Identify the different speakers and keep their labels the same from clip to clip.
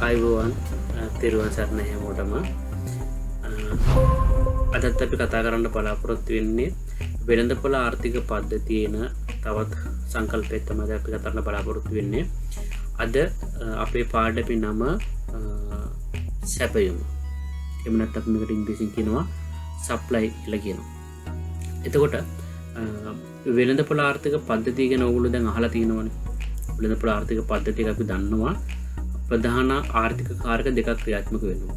Speaker 1: අයිබෝවන් තෙරුවන් සරණ හැමෝටම අදත් අපි කතා කරන්න බලාපොරොත්තු වෙන්නේ වෙළඳපොළ ආර්ථික පද්ධතියේන තවත් සංකල්පයක් තමයි අපි කතා කරන්න බලාපොරොත්තු වෙන්නේ. අද අපේ පාඩමේ නම සැපයුම. එහෙම නැත්නම් අපි මේකට ඉංග්‍රීසියෙන් කියනවා සප්ලයි කියලා කියනවා. එතකොට වෙළඳපොළ ආර්ථික පද්ධතිය ගැන ඔයගොල්ලෝ දැන් අහලා තියෙනවනේ. වෙළඳපොළ ආර්ථික පද්ධතිය අපි දන්නවා ප්‍රධාන ආර්ථික කාරක දෙකක් ක්‍රියාත්මක වෙනවා.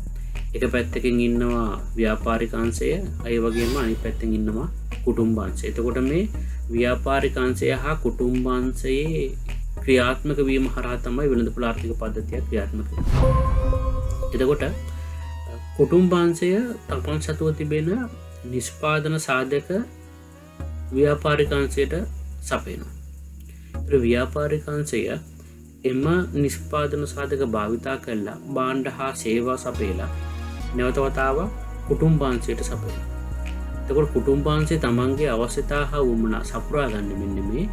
Speaker 1: එක පැත්තකින් ඉන්නවා ව්‍යාපාරික අංශය, ඒ වගේම අනිත් පැත්තෙන් ඉන්නවා කුටුම්බ අංශය. එතකොට මේ ව්‍යාපාරික අංශය හා කුටුම්බ අංශයේ ක්‍රියාත්මක වීම හරහා තමයි වෙළඳපොළ ආර්ථික පද්ධතිය ක්‍රියාත්මක වෙන්නේ. එතකොට කුටුම්බ අංශය තමන් සතුව තිබෙන නිෂ්පාදන සාධක ව්‍යාපාරික අංශයට සපයනවා. ව්‍යාපාරික අංශය එම නිෂ්පාදන සාධක භාවිතා කරලා භාණ්ඩ හා සේවා සපයලා නැවත වතාවක් කුටුම්බාංශයට සපයනවා. එතකොට කුටුම්බාංශය තමන්ගේ අවශ්‍යතා හා වුමනා සපුරා ගන්න මෙන්න මේ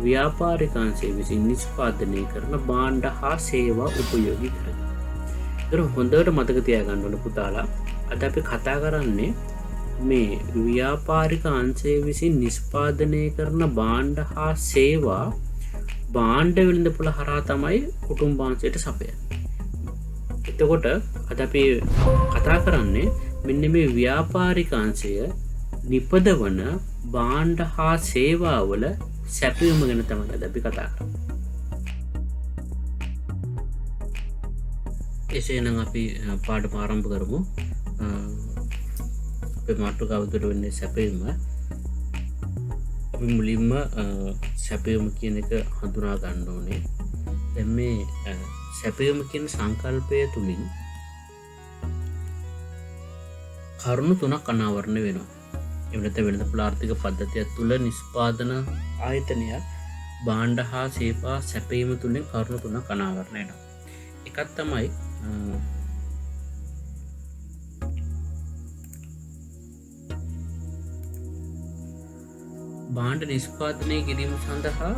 Speaker 1: ව්‍යාපාරික අංශය විසින් නිෂ්පාදනය කරන භාණ්ඩ හා සේවා උපයෝගී කරගන්න. ඒක හොඳට මතක තියාගන්න ඕන පුතාලා. අද අපි කතා කරන්නේ මේ ව්‍යාපාරික අංශය විසින් නිෂ්පාදනය කරන භාණ්ඩ හා සේවා භාණ්ඩ වෙළඳපොළ හරහා තමයි කුටුම්බාංශයට සපයන්නේ. එතකොට අද අපි කතා කරන්නේ මෙන්න මේ ව්‍යාපාරික අංශය නිපදවන භාණ්ඩ හා සේවාවල සැපයුම ගැන තමයි අද අපි කතා කරන්නේ. එසේනම් අපි පාඩම ආරම්භ කරමු. අපේ මාතෘකාව තුළ වෙන්නේ සැපයුම. අපි මුලින්ම සැපයුම කියන එක හඳුනා ගන්න ඕනේ. දැන් මේ සැපයුම කියන සංකල්පය තුලින් කරුණු තුනක් අනාවරණය වෙනවා. එහෙම නැත්නම් වෙළඳපොළ ආර්ථික පද්ධතිය තුළ නිෂ්පාදන ආයතනයක් භාණ්ඩ හා සේවා සැපයීම තුලින් කරුණු තුනක් අනාවරණය වෙනවා. එකක් තමයි භාණ්ඩ නිෂ්පාදනය කිරීම සඳහා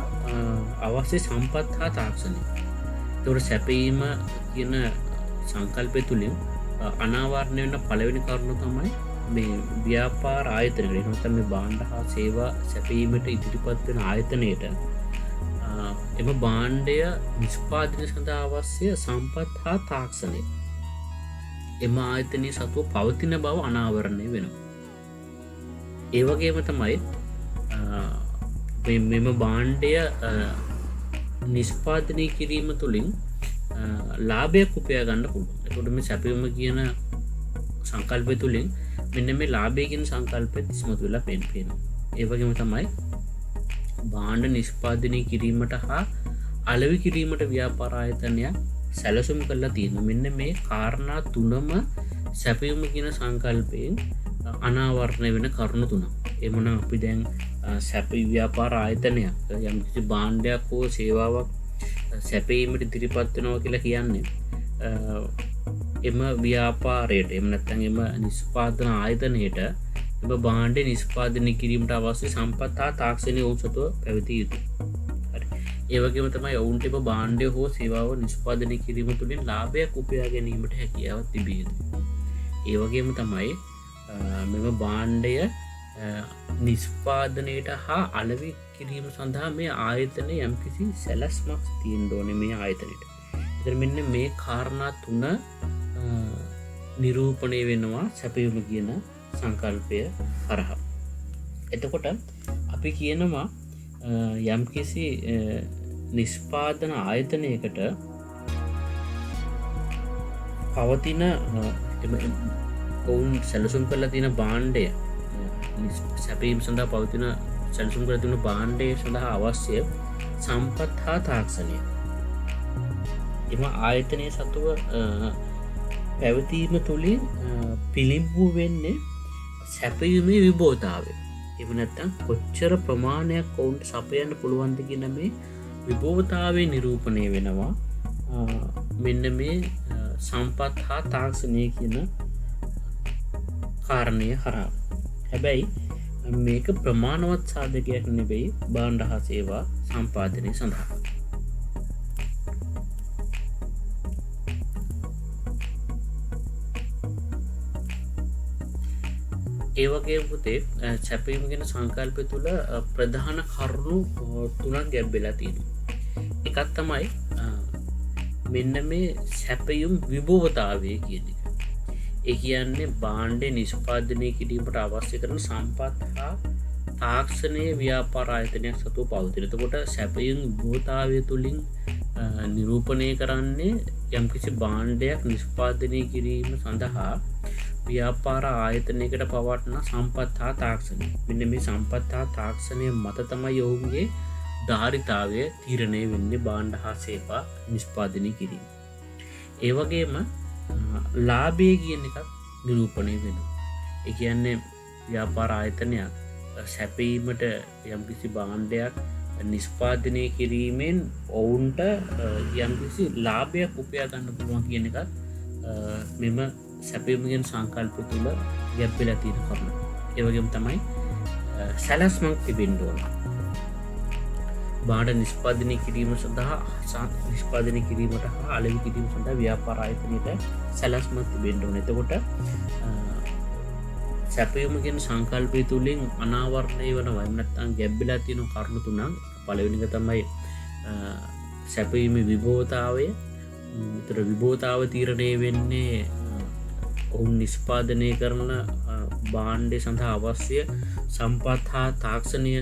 Speaker 1: අවශ්‍ය සම්පත් හා තාක්ෂණය. ඒතකොට සැපයීම කියන සංකල්පය තුලින් අනාවරණය වෙන පළවෙනි කරුණ තමයි මේ ව්‍යාපාර ආයතනවල නැත්නම් මේ භාණ්ඩ හා සේවා සැපයීමට ඉදිරිපත් වෙන ආයතනයේට එම භාණ්ඩය නිෂ්පාදනය සඳහා අවශ්‍ය සම්පත් හා තාක්ෂණය එම ආයතනයේ සතුව පවතින බව අනාවරණය වෙනවා. ඒ වගේම තමයි මෙම භාණ්ඩය නිෂ්පාදනය කිරීම තුළින් ලාභයක් උපයා ගන්න පුළුවන්. එතකොට මේ සැපයුම කියන සංකල්පය තුළින් මෙන්න මේ ලාභය කියන සංකල්පෙත් ඉස්මතු වෙලා පේනවා. ඒ වගේම තමයි භාණ්ඩ නිෂ්පාදනය කිරීමට හා අලෙවි කිරීමට ව්‍යාපාර ආයතනයක් සැලසුම් කරලා තියෙනවා. මෙන්න මේ කාරණා තුනම සැපයුම කියන සංකල්පයෙන් අනාවරණය වෙන කරුණු තුනක්. එමනම් අපි දැන් සැපී ව්‍යාපාර ආයතනයක් යම්කිසි භාණ්ඩයක් හෝ සේවාවක් සැපීමට ඉදිරිපත් වෙනවා කියලා කියන්නේ එම ව්‍යාපාරයට එහෙම නැත්නම් එම නිෂ්පාදන ආයතනයට එම භාණ්ඩ නිෂ්පාදනය කිරීමට අවශ්‍ය සම්පත් හා තාක්ෂණය උසතව පැවතිය යුතුයි. හරි. ඒ වගේම තමයි ඔවුන්ට එම භාණ්ඩය හෝ සේවාව නිෂ්පාදනය කිරීම තුළින් ලාභයක් උපයා ගැනීමට හැකියාවක් තිබිය යුතුයි. ඒ වගේම තමයි මෙම භාණ්ඩය නිෂ්පාදනයට හා අලෙවි කිරීම සඳහා මේ ආයතනය යම්කිසි සැලැස්මක් තියෙන්න ඕනේ මේ ආයතනයට. එතන මෙන්න මේ කාරණා තුන නිරූපණය වෙනවා සැපයුම කියන සංකල්පය හරහා. එතකොට අපි කියනවා යම්කිසි නිෂ්පාදන ආයතනයකට පවතින ඔවුන් සැලසුම් කරලා තියෙන භාණ්ඩය සැපීම සඳහා පවතින සැලසුම් කරලා තියෙන භාණ්ඩය සඳහා අවශ්‍ය සම්පත් හා තාක්ෂණය එම ආයතනයේ සතුව පැවතීම තුළින් පිළිඹු වෙන්නේ සැපයීමේ විභවතාවය. එහෙම නැත්නම් කොච්චර ප්‍රමාණයක් ඔවුන්ට සපයන්න පුළුවන්ද කියන මේ විභවතාවය නිරූපණය වෙනවා මෙන්න මේ සම්පත් හා තාක්ෂණය කියන කාරණය හරහා. හැබැයි මේක ප්‍රමාණවත් සාධකයක් නෙවෙයි භාණ්ඩ හා සේවා සම්පාදනය සඳහා. ඒ වගේම පුතේ සැපයීම කියන සංකල්පය තුළ ප්‍රධාන කරුණු තුනක් ගැබ්බෙලා තියෙනවා. එකක් තමයි මෙන්න මේ සැපයුම් විභවතාවය කියන එක. ඒ කියන්නේ භාණ්ඩය නිෂ්පාදනය කිරීමට අවශ්‍ය කරන සම්පත් හා තාක්ෂණයේ ව්‍යාපාර ආයතනයක් සතුව පවතින. එතකොට සැපයුම් විභවතාවය තුළින් නිරූපණය කරන්නේ යම්කිසි භාණ්ඩයක් නිෂ්පාදනය කිරීම සඳහා ව්‍යාපාර ආයතනයකට පවත්න සම්පත් හා තාක්ෂණය. මෙන්න මේ සම්පත් හා තාක්ෂණය මත තමයි ඔවුන්ගේ ධාරිතාවය තීරණය වෙන්නේ භාණ්ඩ හා සේවා නිෂ්පාදනය කිරීම. ඒ වගේම ලාභය කියන එකක් නිරූපණය වෙනවා. ඒ කියන්නේ ව්‍යාපාර ආයතනයක් සැපීමට යම්කිසි භාණ්ඩයක් නිෂ්පාදනය කිරීමෙන් ඔවුන්ට යම්කිසි ලාභයක් උපයා ගන්න පුළුවන් කියන එකත් මෙම සැපීමගෙන් සංකල්ප තුළ ගැබ්බෙලා තියෙන කරුණ. ඒ වගේම තමයි සැලැස්මක් තිබෙන්න ඕන. භාණ්ඩ නිෂ්පාදනය කිරීම සඳහා නිෂ්පාදනය කිරීමට හා අලෙවි කිරීම සඳහා ව්‍යාපාර ආයතනයට සැලැස්මක් තිබෙන්න ඕන. එතකොට සැපයීම කියන සංකල්පය තුළින් අනාවරණය වෙනවා. එහෙම නැත්නම් ගැබ්බෙලා තියෙන කරුණු තුනක්. පළවෙනි එක තමයි සැපයීමේ විභවතාවය. ඒතර විභවතාව තීරණය වෙන්නේ ඔවුන් නිෂ්පාදනය කරන භාණ්ඩය සඳහා අවශ්‍ය සම්පත් හා තාක්ෂණය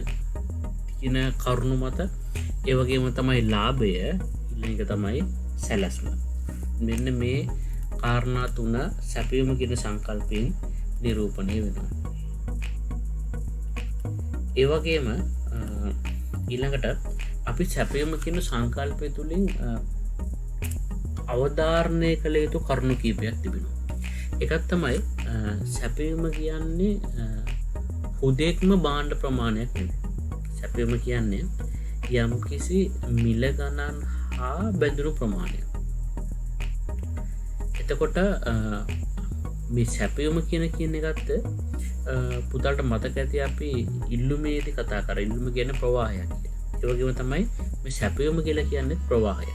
Speaker 1: කියන කරුණු මත. ඒ වගේම තමයි ලාභය, ඊළඟ එක තමයි සැලැස්ම. මෙන්න මේ කාරණා තුන සැපයීම කියන සංකල්පයෙන් නිරූපණය වෙනවා. ඒ වගේම ඊළඟට අපි සැපයීම කියන සංකල්පය තුළින් අවධාරණය කළ යුතු කරුණු කීපයක් තිබෙනවා. එකක් තමයි සැපයීම කියන්නේ හුදෙක්ම භාණ්ඩ ප්‍රමාණයක් නෙවෙයි. සැපයීම කියන්නේ යම් කිසි මිල ගණන් හා බැඳුණු ප්‍රමාණයක්. එතකොට මේ සැපයීම කියන එකත් පුතාට මතක ඇති අපි ඉල්ලුමේදී කතා කරා. ඉල්ලුම කියන්නේ ප්‍රවාහයක් කියලා. ඒ වගේම තමයි මේ සැපයීම කියලා කියන්නේ ප්‍රවාහය.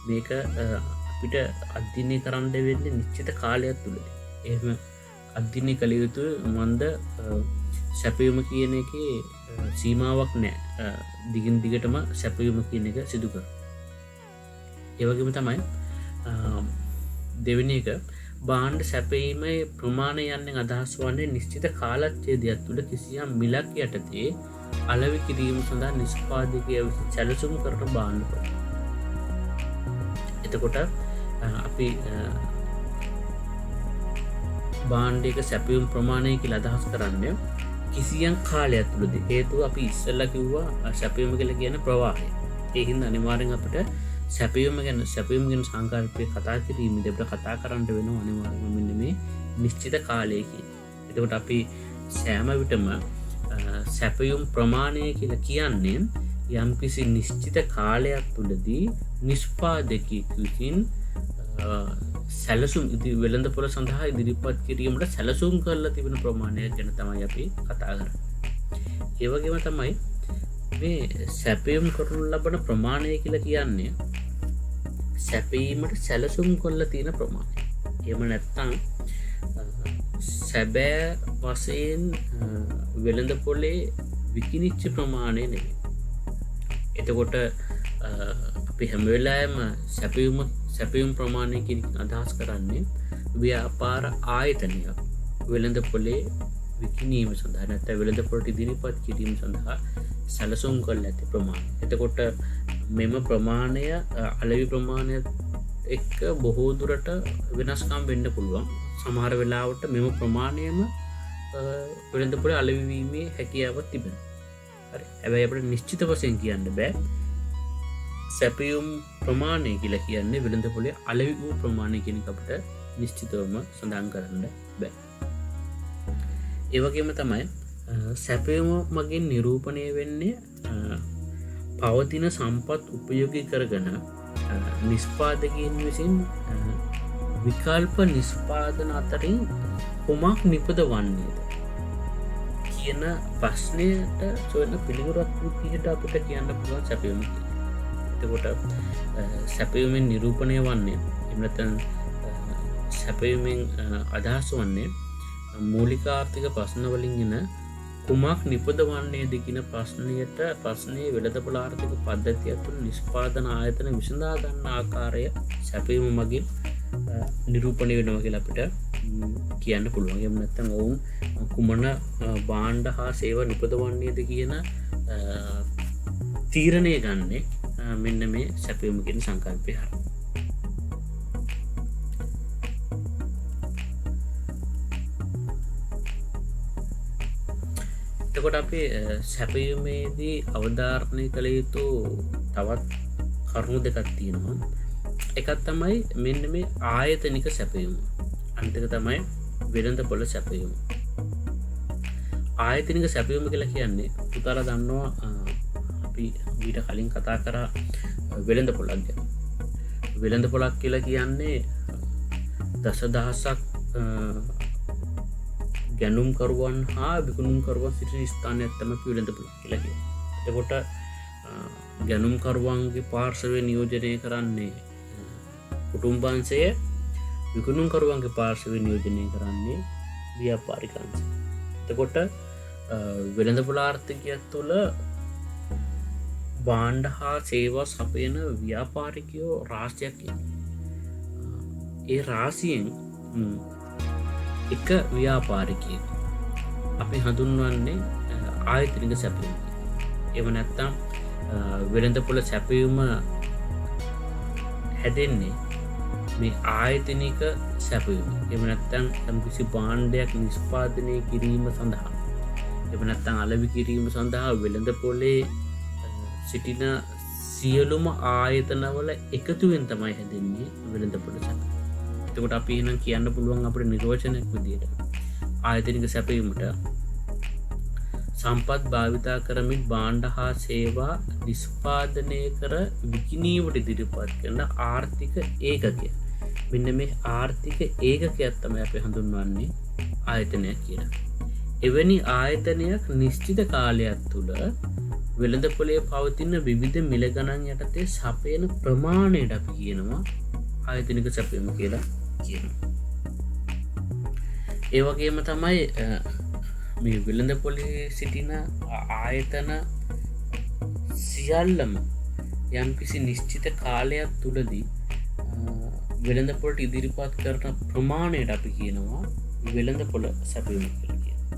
Speaker 1: මේක අපිට අධ්‍යයනය කරන්න වෙන්නේ නිශ්චිත කාලයක් තුළදී. එහෙම අධ්‍යයනය කළ යුතු මන්ද සැපයීම කියන එකේ සීමාවක් නැහැ. දිගින් දිගටම සැපයීම කියන එක සිදු කරනවා. ඒ වගේම තමයි දෙවෙනි එක භාණ්ඩ සැපයීමේ ප්‍රමාණය යන්නේ අදහස් වන්නේ නිශ්චිත කාලච්ඡේදයක් තුළ කිසියම් මිලක් යටතේ අලෙවි කිරීම සඳහා නිෂ්පාදකයා විසින් සැලසුම් කරන භාණ්ඩ ප්‍රමාණය. එතකොට අපි භාණ්ඩයක සැපයුම් ප්‍රමාණය කියලා අදහස් කරන්නේ කිසියම් කාලයක් තුළදී. හේතුව අපි ඉස්සෙල්ලා කිව්වා සැපයුම කියලා කියන ප්‍රවාහය. ඒ හින්දා අනිවාර්යෙන් අපිට සැපයීම ගැන සංකල්පය කතා කිරීමේදී අපිට කතා කරන්න වෙනවා අනිවාර්යයෙන්ම මෙන්න මේ නිශ්චිත කාලයකින්. එතකොට අපි සෑම විටම සැපයුම් ප්‍රමාණය කියලා කියන්නේ යම්කිසි නිශ්චිත කාලයක් තුළදී නිෂ්පාදකයෙක් විසින් සැලසුම් වෙළඳපොළ සඳහා ඉදිරිපත් කිරීමට සැලසුම් කරලා තිබෙන ප්‍රමාණය ගැන තමයි අපි කතා කරන්නේ. ඒ වගේම තමයි මේ සැපයීම් කරනු ලබන ප්‍රමාණය කියලා කියන්නේ සැපීමට සැලසුම් කරලා තියෙන ප්‍රමාණය. එහෙම නැත්නම් සැබෑ වශයෙන් වෙළඳපොලේ විකිණිච්ච ප්‍රමාණය නෙවෙයි. එතකොට අපි හැම වෙලාවෙම සැපයීම් ප්‍රමාණය කියන අදහස් කරන්නේ ව්‍යාපාර ආයතනයක් වෙළඳපොලේ විකිණීම සඳහා නැත්නම් වෙළඳපොළට ඉදිරිපත් කිරීම සඳහා සැලසුම් කරලා ඇති ප්‍රමාණය. එතකොට මෙම ප්‍රමාණය අලෙවි ප්‍රමාණයත් එක්ක බොහෝ දුරට වෙනස්කම් වෙන්න පුළුවන්. සමහර වෙලාවට මෙම ප්‍රමාණයම වෙළඳපොළේ අලෙවි වීමේ හැකියාවක් තිබෙනවා. හරි. හැබැයි අපිට නිශ්චිත වශයෙන් කියන්න බෑ. සැපයීම් ප්‍රමාණය කියලා කියන්නේ වෙළඳපොළේ අලෙවි වූ ප්‍රමාණය කියන එක අපිට නිශ්චිතවම සඳහන් කරන්න බෑ. ඒ වගේම තමයි සැපයීම මගින් නිරූපණය වෙන්නේ පවතින සම්පත් උපයෝගී කරගෙන නිෂ්පාදකයන් විසින් විකල්ප නිෂ්පාදන අතරින් කුමක් නිපදවන්නේද කියන ප්‍රශ්නයට සොයන පිළිතුරක් විදිහට අපිට කියන්න පුළුවන් සැපයීම කියලා. එතකොට සැපයීමෙන් නිරූපණය වන්නේ එහෙම නැත්නම් සැපයීමෙන් අදහස් වන්නේ මූලික ආර්ථික ප්‍රශ්න වලින් එන කුමක් නිපදවන්නේද කියන ප්‍රශ්නයේ වෙළඳපොළ ආර්ථික පද්ධතිය තුළ නිෂ්පාදන ආයතන විසඳා ගන්න ආකාරය සැපයීම මගින් නිරූපණය වෙනවා කියලා අපිට කියන්න පුළුවන්. එහෙම නැත්නම් ඔවුන් කුමන භාණ්ඩ හා සේවා නිපදවන්නේද කියන තීරණය ගන්නේ මෙන්න මේ සැපයීම කියන සංකල්පය හරහා. එතකොට අපි සැපයීමේදී අවධාරණය කළ යුතු තවත් කරුණු දෙකක් තියෙනවා. එකක් තමයි මෙන්න මේ ආයතනික සැපයීම. අනිත් එක තමයි වෙළඳපොළ සැපයීම. ආයතනික සැපයීම කියලා කියන්නේ පුතාලා දන්නවා අපි ඊට කලින් කතා කරා වෙළඳපොළක් ගැන. වෙළඳපොළක් කියලා කියන්නේ දසදහසක් ගැනුම්කරුවන් හා විකුණුම්කරුවන් සිටින ස්ථානයක් තමයි වෙළඳපොළ කියලා කියන්නේ. එතකොට ගැනුම්කරුවන්ගේ පාර්ශවය නියෝජනය කරන්නේ කුටුම්බංශය, විකුණුම්කරුවන්ගේ පාර්ශවය නියෝජනය කරන්නේ ව්‍යාපාරික අංශය. එතකොට වෙළඳපොළ ආර්ථිකය තුළ භාණ්ඩ හා සේවා සපයන ව්‍යාපාරිකයෝ රාශියක් ඉන්නවා. ඒ රාශියෙන් එක ව්‍යාපාරිකයෙක් අපි හඳුන්වන්නේ ආයතනික සැපයීම. එහෙම නැත්නම් වෙළඳපොළ සැපයීම හැදෙන්නේ මේ ආයතනික සැපයීම. එහෙම නැත්නම් යම්කිසි භාණ්ඩයක් නිෂ්පාදනය කිරීම සඳහා, එහෙම නැත්නම් අලෙවි කිරීම සඳහා වෙළඳපොලේ සිටින සියලුම ආයතනවල එකතුවෙන් තමයි හැදෙන්නේ වෙළඳපොළ සැපයීම. එතකොට අපි එහෙනම් කියන්න පුළුවන් අපේ නිර්වචනයක් විදියට ආයතනික සැපයීමට සම්පත් භාවිතා කරමින් භාණ්ඩ හා සේවා නිෂ්පාදනය කර විකිණීමට ඉදිරිපත් කරන ආර්ථික ඒකකය. මෙන්න මේ ආර්ථික ඒකකයක් තමයි අපි හඳුන්වන්නේ ආයතනයක් කියලා. එවැනි ආයතනයක් නිශ්චිත කාලයක් තුළ වෙළඳපොලේ පවතින විවිධ මිල ගණන් යටතේ සපයන ප්‍රමාණයට අපි කියනවා ආයතනික සැපයීම කියලා කියනවා. ඒ වගේම තමයි මේ වෙළඳපොලේ සිටින ආයතන සියල්ලම යම්කිසි නිශ්චිත කාලයක් තුලදී වෙළඳපොළට ඉදිරිපත් කරන ප්‍රමාණයට අපි කියනවා වෙළඳපොළ සැපයීම කියලා කියනවා.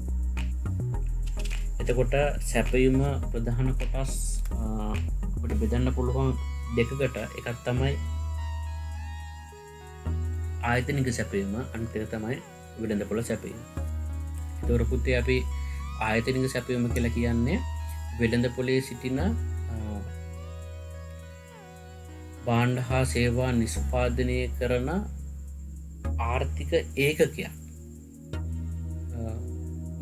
Speaker 1: එතකොට සැපයීම ප්‍රධාන කොටස් අපිට බෙදන්න පුළුවන් දෙකකට. එකක් තමයි ආයතනික සැපයීම, අනිත් එක තමයි වෙළඳපොළ සැපයීම. එතකොට පුතේ අපි ආයතනික සැපයීම කියලා කියන්නේ වෙළඳපොලේ සිටින භාණ්ඩ හා සේවා නිෂ්පාදනය කරන ආර්ථික ඒකකයක්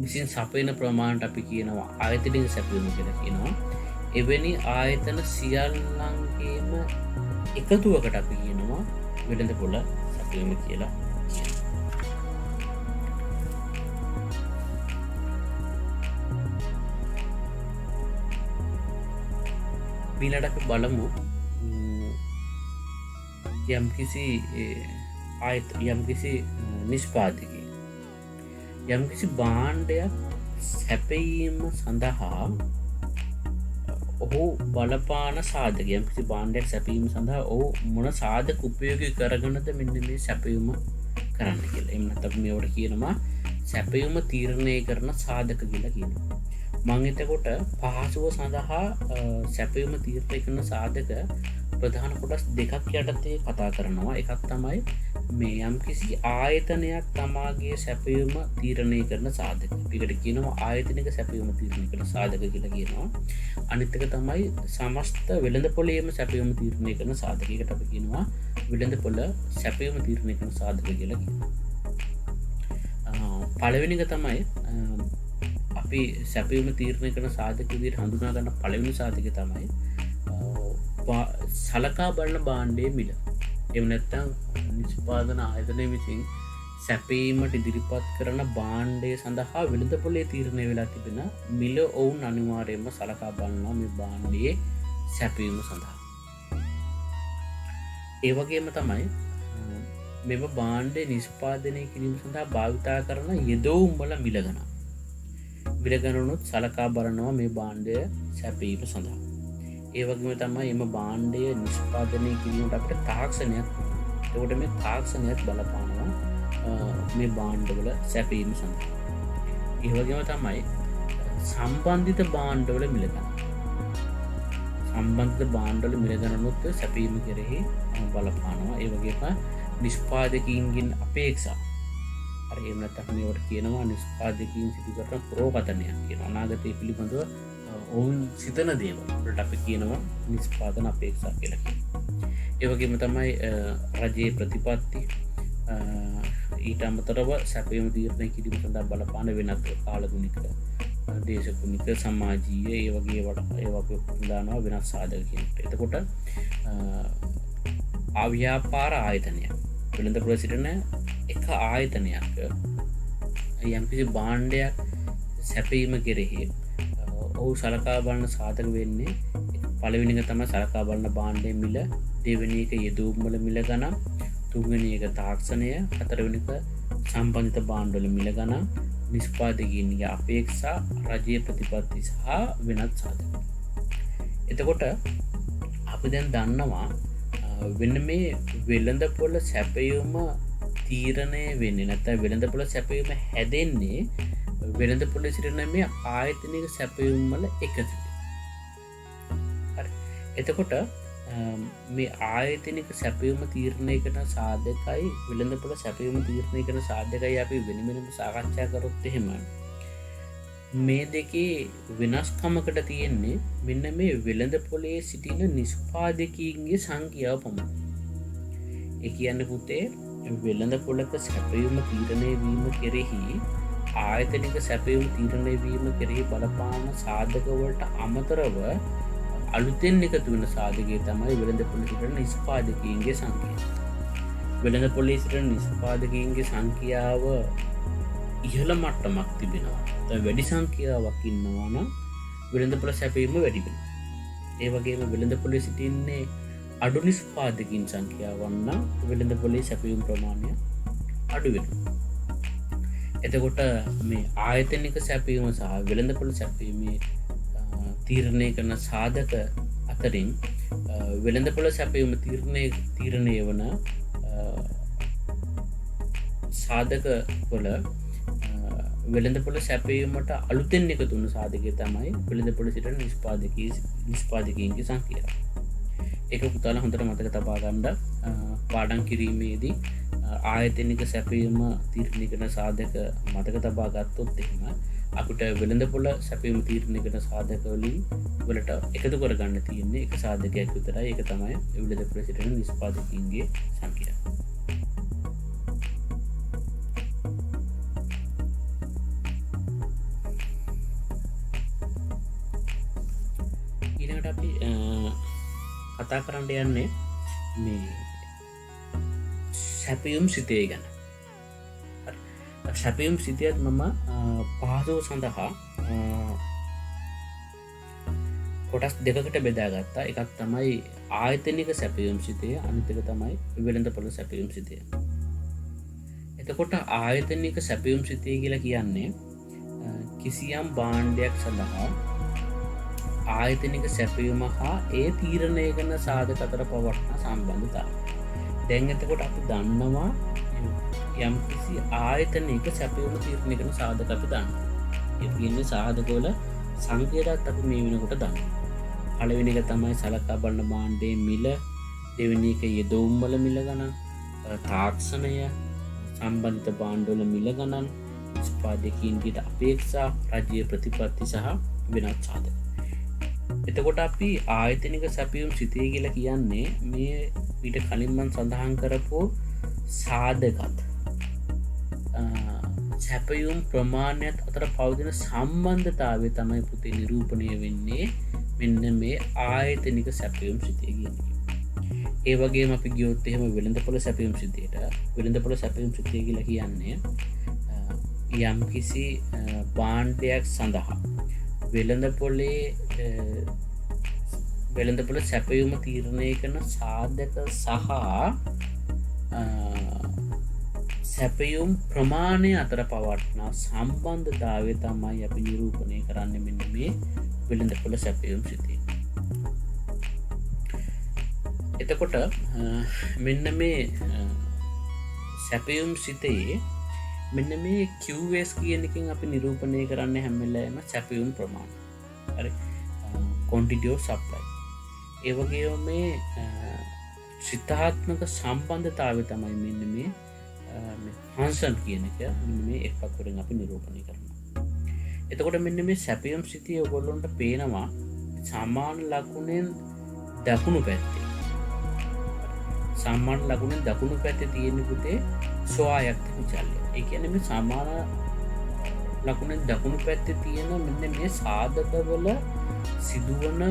Speaker 1: විසින් සපයන ප්‍රමාණයට අපි කියනවා ආයතනික සැපයීම කියලා කියනවා. එවැනි ආයතන සියල්ලන්ගේම එකතුවකට අපි කියනවා වෙළඳපොළ සැපයීම කියලා. ඊළඟට අපි බලමු යම්කිසි නිෂ්පාදකයෙක් යම්කිසි භාණ්ඩයක් සැපයීම සඳහා ඔහු බලපාන සාධක, යම්කිසි භාණ්ඩයක් සැපීම සඳහා ඔහු මොන සාධක උපයෝගී කරගෙනද මෙන්න මේ සැපයීම කරන්න කියලා. එහෙම නැත්නම් මේවට කියනවා සැපයීම තීරණය කරන සාධක කියලා කියනවා. මම එතකොට පහසුව සඳහා සැපයීම තීරණය කරන සාධක ප්‍රධාන කොටස් දෙකක් යටතේ කතා කරනවා. එකක් තමයි මේ යම්කිසි ආයතනයක් තමාගේ සැපයීම තීරණය කරන සාධක. ඒකට කියනවා ආයතනික සැපයීම තීරණය කරන සාධක කියලා කියනවා. අනිත් එක තමයි සමස්ත වෙළඳපොළේම සැපයීම තීරණය කරන සාධකයකට අපි කියනවා වෙළඳපොළ සැපයීම තීරණය කරන සාධක කියලා කියනවා. පළවෙනි එක තමයි අපි සැපයීම තීරණය කරන සාධක විදිහට හඳුනා ගන්න පළවෙනි සාධකය තමයි සලකා බලන භාණ්ඩයේ මිල. එහෙම නැත්නම් නිෂ්පාදන ආයතනය විසින් සැපයීමට ඉදිරිපත් කරන භාණ්ඩය සඳහා වෙළඳපොලේ තීරණය වෙලා තිබෙන මිල ඔවුන් අනිවාර්යයෙන්ම සලකා බලනවා මේ භාණ්ඩයේ සැපයීම සඳහා. ඒ වගේම තමයි මෙම භාණ්ඩය නිෂ්පාදනය කිරීම සඳහා භාවිතා කරන යෙදවුම් වල මිල ගණන්. මිල ගණනුත් සලකා බලනවා මේ භාණ්ඩය සැපයීම සඳහා. ඒ වගේම තමයි එම භාණ්ඩය නිෂ්පාදනය කිරීමට අපිට තාක්ෂණයක්. එතකොට මේ තාක්ෂණයත් බලපානවා මේ භාණ්ඩවල සැපයීම සඳහා. ඒ වගේම තමයි සම්බන්ධිත භාණ්ඩවල මිල ගණන්. සම්බන්ධ භාණ්ඩවල මිල ගණනුත් සැපීම කෙරෙහි බලපානවා. ඒ වගේම නිෂ්පාදකයින්ගෙන් අපේක්ෂා. හරි එහෙම නැත්නම් මේවට කියනවා නිෂ්පාදකයින් සිදු කරන ප්‍රෝපතනයක් කියන අනාගතයේ පිළිබඳව ඔවුන් සිතන දේවල් වලට අපි කියනවා නිෂ්පාදන අපේක්ෂා කියලා කියනවා. ඒ වගේම තමයි රජයේ ප්‍රතිපත්ති ඊට අමතරව සැපයීම තීරණය කිරීම සඳහා බලපාන වෙනත් කාලගුණික දේශගුණික සමාජීය ඒ වගේ දානවා වෙනස් සාධක කියනට. එතකොට අව්‍යාපාර ආයතනයක් වෙළඳපොළ සිටින එක ආයතනයක් යම්කිසි භාණ්ඩයක් සැපීම කෙරෙහි ඔහු සලකා බලන සාධක වෙන්නේ පළවෙනි එක තමයි සලකා බලන භාණ්ඩයේ මිල, දෙවෙනි එක යෙදවුම් වල මිල ගණන්, තුන්වෙනි එක තාක්ෂණය, හතරවෙනි එක සම්බන්ධිත භාණ්ඩවල මිල ගණන්, නිෂ්පාදකයින්ගේ අපේක්ෂා, රජයේ ප්‍රතිපත්ති සහ වෙනත් සාධක. එතකොට අපි දැන් දන්නවා වෙන මේ වෙළඳපොළ සැපයීම තීරණය වෙන්නේ නැත්නම් වෙළඳපොළ සැපයීම හැදෙන්නේ වෙළඳපොළේ සිටින මේ ආයතනික සැපයීම් වල එකතු. හරි. එතකොට මේ ආයතනික සැපයීම තීරණය කරන සාධකයි වෙළඳපොළ සැපයීම තීරණය කරන සාධකයි අපි වෙන වෙනම සාකච්ඡා කරොත් එහෙම මේ දෙකේ වෙනස්කමකට තියෙන්නේ මෙන්න මේ වෙළඳපොලේ සිටින නිෂ්පාදකයින්ගේ සංඛ්‍යාව පමණයි. ඒ කියන්නේ පුතේ වෙළඳපොලක සැපයීම තීරණය වීම කෙරෙහි ආයතනික සැපයීම තීරණය වීම කෙරෙහි බලපාන සාධක වලට අමතරව අලුතෙන් එකතු වෙන සාධකය තමයි වෙළඳපොලේ සිටින නිෂ්පාදකයින්ගේ සංඛ්‍යාව. වෙළඳපොලේ සිටින නිෂ්පාදකයින්ගේ සංඛ්‍යාව ඉහළ මට්ටමක් තිබෙනවා. වැඩි සංඛ්‍යාවක් ඉන්නවා නම් වෙළඳපොළ සැපයීම වැඩි වෙනවා. ඒ වගේම වෙළඳපොළේ සිටින්නේ අඩු නිෂ්පාදකයින් සංඛ්‍යාවක් නම් වෙළඳපොළේ සැපයීම ප්‍රමාණය අඩු වෙනවා. එතකොට මේ ආයතනික සැපයීම සහ වෙළඳපොළ සැපයීමේ තීරණය කරන සාධක අතරින් වෙළඳපොළ සැපයීම තීරණය වන සාධක වල වෙළඳපොළ සැපයීමට අලුතෙන් එකතු වුණු සාධකය තමයි වෙළඳපොළ සිටින නිෂ්පාදකයින්ගේ සංඛ්‍යාව. ඒක පුතාලා හොඳට මතක තබා ගන්න. පාඩම් කිරීමේදී ආයතනික සැපයීම තීරණය කරන සාධක මතක තබා ගත්තොත් එහෙම අපිට වෙළඳපොළ සැපයීම තීරණය කරන සාධක වලින් වලට එකතු කරගන්න තියෙන්නේ එක සාධකයක් විතරයි. ඒක තමයි වෙළඳපොළ සිටින නිෂ්පාදකයින්ගේ සංඛ්‍යාව. අපි කතා කරන්න යන්නේ මේ සැපයුම් සිතේ ගැන. සැපයුම් සිතයත් මම පහසුව සඳහා කොටස් දෙකකට බෙදාගත්තා. එකක් තමයි ආයතනික සැපයුම් සිතේ, අනිත් එක තමයි වෙළඳපොළ සැපයුම් සිතේ. එතකොට ආයතනික සැපයුම් සිතේ කියලා කියන්නේ කිසියම් භාණ්ඩයක් සඳහා ආයතනික සැපයීම හා ඒ තීරණය කරන සාධක අතර පවත්නා සම්බන්ධතාවය. දැන් එතකොට අපි දන්නවා යම් කිසි ආයතනික සැපයීම තීරණය කරන සාධක අපි දන්නවා. ඒ කියන්නේ සාධකවල සංකේතات අපි මේ වෙනකොට දන්නවා. පළවෙනි එක තමයි සලකා බලන භාණ්ඩයේ මිල, දෙවෙනි එක යෙදවුම් වල මිල ගණන්, තාක්ෂණය, සම්බන්ධිත භාණ්ඩවල මිල ගණන්, නිෂ්පාදකයින්ගේ අපේක්ෂා, රජයේ ප්‍රතිපත්ති සහ වෙනත් සාධක. එතකොට අපි ආයතනික සැපයුම් සිතේ කියලා කියන්නේ මේ ඊට කලින් මම සඳහන් කරපු සාධකත් සැපයුම් ප්‍රමාණයත් අතර පවතින සම්බන්ධතාවය තමයි පුතේ නිරූපණය වෙන්නේ මෙන්න මේ ආයතනික සැපයුම් සිතේ කියන්නේ. ඒ වගේම අපි ගියොත් එහෙම වෙළඳපොළ සැපයුම් සිතේට වෙළඳපොළ සැපයුම් සිතේ කියලා කියන්නේ යම්කිසි භාණ්ඩයක් සඳහා වෙළඳපොළ සැපයුම තීරණය කරන සාධක සහ සැපයුම් ප්‍රමාණය අතර පවත්නා සම්බන්ධතාවය තමයි අපි නිරූපණය කරන්න මෙන්න මේ වෙළඳපොළ සැපයුම් සිතේ. එතකොට මෙන්න මේ සැපයුම් සිතේ මෙන්න මේ QS කියන එකෙන් අපි නිරූපණය කරන්න හැමවෙලාවෙම සැපයුම් ප්‍රමාණය. හරි. quantity of supply. ඒ වගේම මේ සිතාත්මක සම්බන්ධතාවය තමයි මෙන්න මේ ෆන්ක්ෂන් කියන එක මෙන්න මේ එක් පක්වරින් අපි නිරූපණය කරනවා. එතකොට මෙන්න මේ සැපයුම් සිතේ ඔයගොල්ලන්ට පේනවා සමාන ලකුණෙන් දකුණු පැත්තේ. සාමාන්‍ය ලකුණෙන් දකුණු පැත්තේ තියෙන පුතේ ස්වායක්ත විචල්්‍ය. ඒ කියන්නේ මේ සමාන ලකුණෙන් දකුණු පැත්තේ තියෙන මෙන්න මේ සාධකවල සිදුවන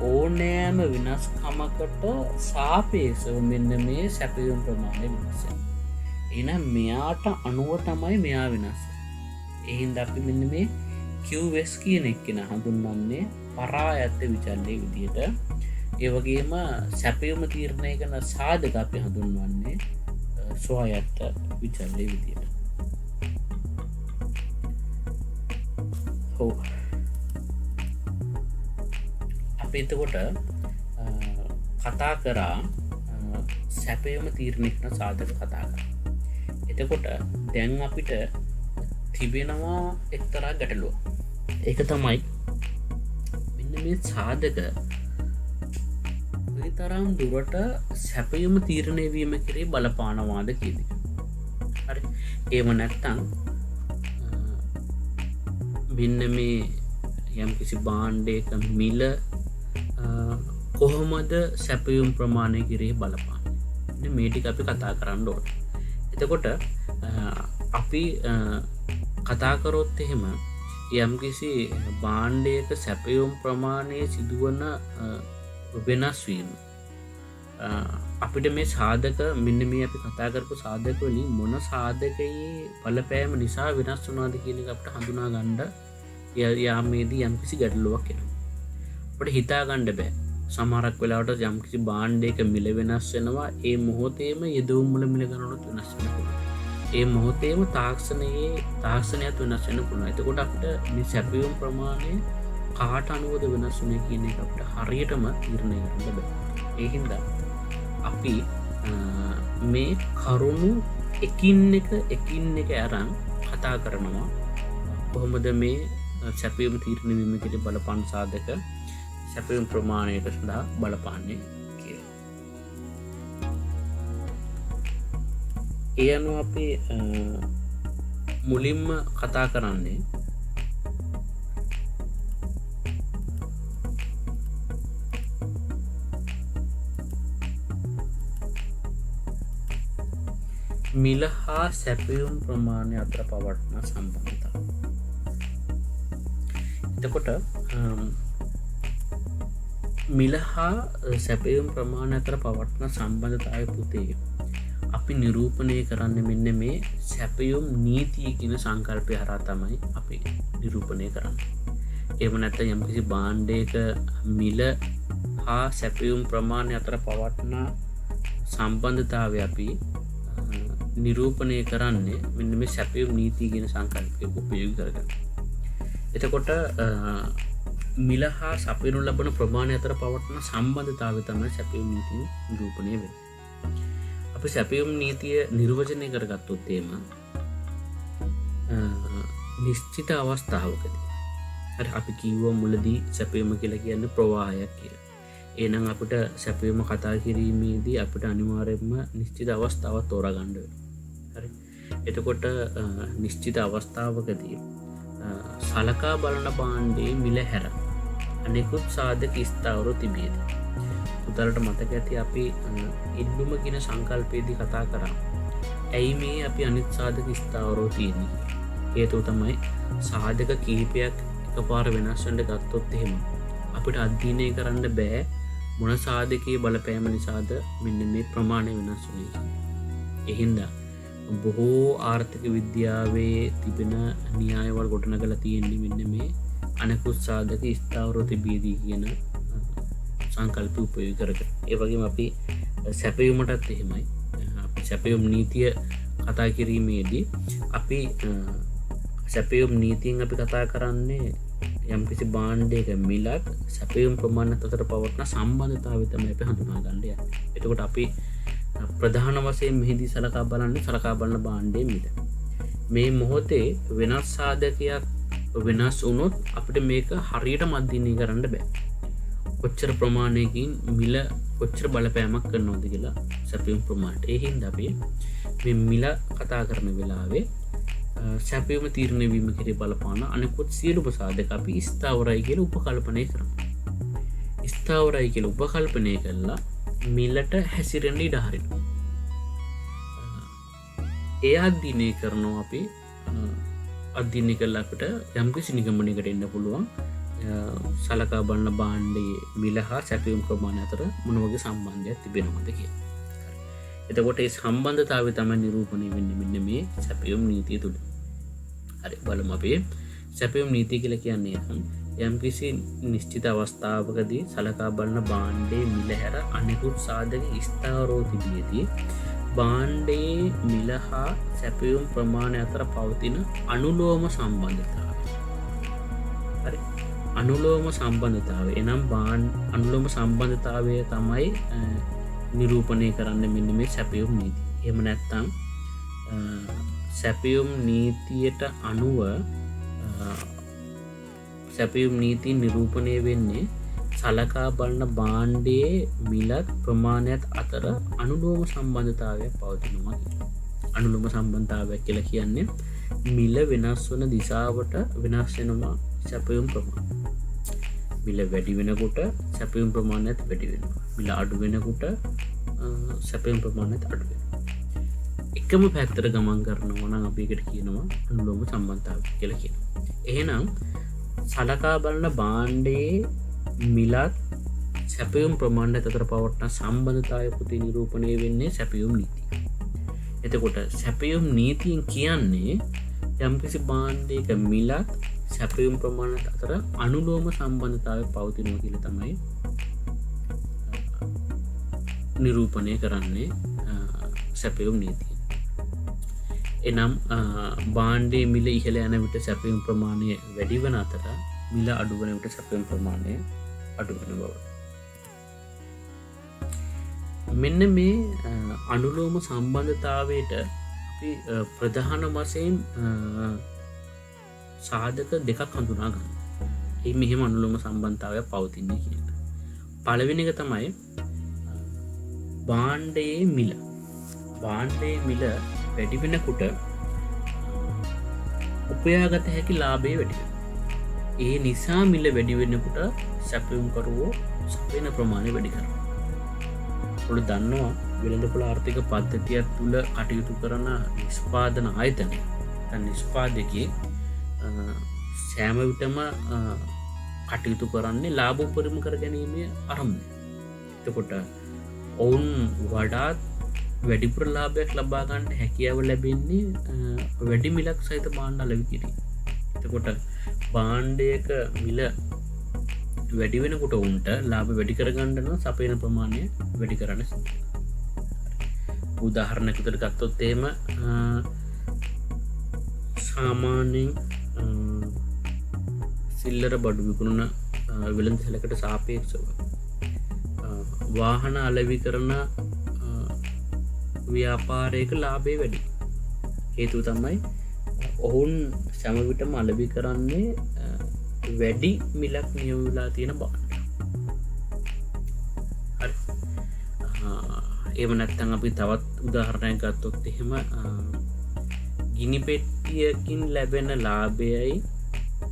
Speaker 1: ඕනෑම වෙනස්කමකට සාපේක්ෂව මෙන්න මේ සැපයුම් ප්‍රමාණය වෙනස් වෙනවා. එහෙනම් මෙයාට අනුව තමයි මෙයා වෙනස්. ඒ හින්දා අපි මෙන්න මේ QS කියන එක හඳුන්වන්නේ පරායත්ත විචල්්‍යයේ විදියට. ඒ වගේම සැපයුම තීරණය කරන සාධක අපි හඳුන්වන්නේ ස්වායත්ත විචල්්‍යයේ විදියට. ඔව්. අපි එතකොට කතා කරා සැපයුම තීරණය කරන සාධක කතා කරා. එතකොට දැන් අපිට තිබෙනවා එක්තරා ගැටලුව. ඒක තමයි මෙන්න මේ සාධක තරම් දුරට සැපයුම තීරණය වීම කරේ බලපානවාද කියන එක. හරි. ඒව නැත්තම් මෙන්න මේ යම් කිසි භාණ්ඩයක මිල කොහොමද සැපයුම් ප්‍රමාණය කරේ බලපාන්නේ. මේ ටික අපි කතා කරන්න ඕනේ. එතකොට අපි කතා කරොත් එහෙම යම් කිසි භාණ්ඩයක සැපයුම් ප්‍රමාණය සිදුවන වෙනස් වීම අපිට මේ සාධක මෙන්න මේ අපි කතා කරපු සාධක වලින් මොන සාධකයේ බලපෑම නිසා වෙනස් වුණාද කියන එක අපිට හඳුනා ගන්න යාමේදී යම් කිසි ගැටලුවක් එනවා. අපිට හිතා ගන්න බෑ. සමහරක් වෙලාවට යම් කිසි භාණ්ඩයක මිල වෙනස් වෙනවා. ඒ මොහොතේම යෙදවුම් වල මිල ගණනත් වෙනස් වෙනවා. ඒ මොහොතේම තාක්ෂණයත් වෙනස් වෙන්න පුළුවන්. එතකොට අපිට මේ සැපයුම් ප්‍රමාණය කාට අනුවද වෙනස් වුනේ කියන එක අපිට හරියටම තීරණය කරන්න බෑ. ඒ හින්දා අපි මේ කරුණු එකින් එක අරන් කතා කරනවා කොහොමද මේ සැපයුම් තීරණය වීම කෙරෙහි බලපාන සාධක සැපයුම් ප්‍රමාණයට සඳහා බලපාන්නේ කියලා. ඒ අනුව අපි මුලින්ම කතා කරන්නේ මිල හා සැපයුම් ප්‍රමාණය අතර පවත්නා සම්බන්ධතාව. එතකොට මිල හා සැපයුම් ප්‍රමාණය අතර පවත්නා සම්බන්ධතාවය පුතේ අපි නිරූපණය කරන්න මෙන්න මේ සැපයුම් නීතිය කියන සංකල්පය හරහා තමයි අපි නිරූපණය කරන්නේ. එහෙම නැත්නම් යම්කිසි භාණ්ඩයක මිල හා සැපයුම් ප්‍රමාණය අතර පවත්නා සම්බන්ධතාවය අපි නිරූපණය කරන්නේ මෙන්න මේ සැපයුම් නීතිය කියන සංකල්පය උපයෝගී කරගන්න. එතකොට මිල හා සපයනු ලබන ප්‍රමාණය අතර පවත්වන සම්බන්ධතාවය තමයි සැපයුම් නීතිය නිරූපණය වෙන්නේ. අපි සැපයුම් නීතිය නිර්වචනය කරගත්තොත් එහෙම නිශ්චිත අවස්ථාවකදී හරි අපි කිව්වා මුලදී සැපයුම කියලා කියන්නේ ප්‍රවාහයක් කියලා. එහෙනම් අපිට සැපයුම කතා කිරීමේදී අපිට අනිවාර්යයෙන්ම නිශ්චිත අවස්ථාවක් තෝරා ගන්න වෙනවා. හරි. එතකොට නිශ්චිත අවස්ථාවකදී සලකා බලන භාණ්ඩයේ මිල හැර අනෙකුත් සාධක ස්ථාවර තිබේද? උදාහරණට මතක ඇති අපි ඉල්ලුම කියන සංකල්පයේදී කතා කරා. ඇයි මේ අපි අනිත් සාධක ස්ථාවරව තියෙන්නේ? හේතුව තමයි සාධක කිහිපයක් එකපාර වෙනස් වෙන්න ගත්තොත් එහෙම අපිට අධ්‍යයනය කරන්න බෑ මොන සාධකයේ බලපෑම නිසාද මෙන්න මේ ප්‍රමාණය වෙනස් වුනේ. ඒ හින්දා බොහෝ ආර්ථික විද්‍යාවේ තිබෙන න්‍යායවල ගොඩනගලා තියෙන්නේ මෙන්න මේ අනෙකුත් සාධක ස්ථාවරව තිබීදී කියන සංකල්ප උපයෝගී කරගෙන. ඒ වගේම අපි සැපයුමටත් එහෙමයි. අපි සැපයුම් නීතිය කතා කිරීමේදී අපි සැපයුම් නීතියෙන් අපි කතා කරන්නේ යම්කිසි භාණ්ඩයක මිලත් සැපයුම් ප්‍රමාණයත් අතර පවත්න සම්බන්ධතාවය තමයි අපි හඳුනා ගන්න යන්නේ. එතකොට අපි ප්‍රධාන වශයෙන් මෙහිදී සලකා බලන භාණ්ඩයේ මිල. මේ මොහොතේ වෙනස් සාධකයක් වෙනස් වුණොත් අපිට මේක හරියට මධ්‍යනී කරන්න බෑ. කොච්චර ප්‍රමාණයකින් මිල කොච්චර බලපෑමක් කරනවද කියලා සැපයුම් ප්‍රමාණයට. ඒ හින්දා අපි මේ මිල කතා කරන වෙලාවේ සැපයුම තීරණය වීම කෙරේ බලපාන අනෙකුත් සියලුම සාධක අපි ස්ථාවරයි කියලා උපකල්පනය කරනවා. ස්ථාවරයි කියලා උපකල්පනය කළා මිලට හැසිරෙන්න ඉඩ හරිනවා. ඒ අධ්‍යයනය කරනවා අපි අධ්‍යයනය කළා අපිට යම්කිසි නිගමනයකට එන්න පුළුවන් සලකා බලන භාණ්ඩයේ මිල හා සැපයුම් ප්‍රමාණය අතර මොන වගේ සම්බන්ධයක් තිබෙනවද කියලා. එතකොට ඒ සම්බන්ධතාවය තමයි නිරූපණය වෙන්නේ මෙන්න මේ සැපයුම් නීතිය තුළ. හරි බලමු අපි සැපයුම් නීතිය කියලා කියන්නේ යම්කිසි නිශ්චිත අවස්ථාවකදී සලකා බලන භාණ්ඩයේ මිල හැර අනෙකුත් සාධක ස්ථාවරව තිබියදී භාණ්ඩයේ මිල හා සැපයුම් ප්‍රමාණය අතර පවතින අනුලෝම සම්බන්ධතාවය. හරි අනුලෝම සම්බන්ධතාවය එනම් අනුලෝම සම්බන්ධතාවය තමයි නිරූපණය කරන්න මෙන්න මේ සැපයුම් නීතිය. එහෙම නැත්නම් සැපයුම් නීතියට අනුව සැපයුම් නීති නිරූපණය වෙන්නේ සලකා බලන භාණ්ඩයේ මිලත් ප්‍රමාණයත් අතර අනුලෝම සම්බන්ධතාවයක් පවතිනවා කියලා. අනුලෝම සම්බන්ධතාවයක් කියලා කියන්නේ මිල වෙනස් වන දිශාවට වෙනස් වෙනවා සැපයුම් ප්‍රමාණය. මිල වැඩි වෙනකොට සැපයුම් ප්‍රමාණයත් වැඩි වෙනවා. මිල අඩු වෙනකොට සැපයුම් ප්‍රමාණයත් අඩු වෙනවා. එකම පැත්තට ගමන් කරනවා නම් අපි ඒකට කියනවා අනුලෝම සම්බන්ධතාවය කියලා කියනවා. එහෙනම් සලකා බලන භාණ්ඩයේ මිලත් සැපයුම් ප්‍රමාණයත් අතර පවත්න සම්බන්ධතාවය පුතේ නිරූපණය වෙන්නේ සැපයුම් නීතිය. එතකොට සැපයුම් නීතියෙන් කියන්නේ යම්කිසි භාණ්ඩයක මිලත් සැපයුම් ප්‍රමාණයත් අතර අනුලෝම සම්බන්ධතාවය පවතිනවා කියලා තමයි නිරූපණය කරන්නේ සැපයුම් නීතිය. එනම් භාණ්ඩයේ මිල ඉහළ යන විට සැපයුම් ප්‍රමාණය වැඩි වන අතර මිල අඩු වන විට සැපයුම් ප්‍රමාණය අඩු වෙන බව. මෙන්න මේ අනුලෝම සම්බන්ධතාවයට අපි ප්‍රධාන වශයෙන් සාධක දෙකක් හඳුනා ගන්න. ඒ මෙහෙම අනුලෝම සම්බන්ධතාවයක් පවතින්නේ කියන. පළවෙනි එක තමයි භාණ්ඩයේ මිල. භාණ්ඩයේ මිල වැඩි වෙනකොට උපයාගත හැකි ලාභය වැඩි වෙනවා. ඒ නිසා මිල වැඩි වෙනකොට සැපයුම්කරුවෝ සපයන ප්‍රමාණය වැඩි කරනවා. ඔයාලා දන්නවා වෙළඳපොළ ආර්ථික පද්ධතිය තුළ කටයුතු කරන නිෂ්පාදන ආයතනය. දැන් නිෂ්පාදකයේ සෑම විටම කටයුතු කරන්නේ ලාභ උපරිම කර ගැනීමේ අරමුණ. එතකොට ඔවුන් වඩාත් වැඩිපුර ලාභයක් ලබා ගන්නට හැකියාව ලැබෙන්නේ වැඩි මිලක් සහිත භාණ්ඩ අලෙවි කිරීම. එතකොට භාණ්ඩයක මිල වැඩි වෙනකොට උන්ට ලාභ වැඩි කරගන්න නම් සපයන ප්‍රමාණය වැඩි කරන්න සිද්ධ වෙනවා. උදාහරණයක් විදිහට ගත්තොත් එහෙම සාමාන්‍යයෙන් සිල්ලර බඩු විකුණන වෙළඳසැලකට සාපේක්ෂව වාහන අලෙවි කරන ව්‍යාපාරයක ලාභය වැඩි. හේතුව තමයි ඔවුන් සෑම විටම අලෙවි කරන්නේ වැඩි මිලක් නියම වෙලා තියෙන භාණ්ඩ. හරි. එහෙම නැත්නම් අපි තවත් උදාහරණයක් ගත්තොත් එහෙම ගිනි පෙට්ටියකින් ලැබෙන ලාභයයි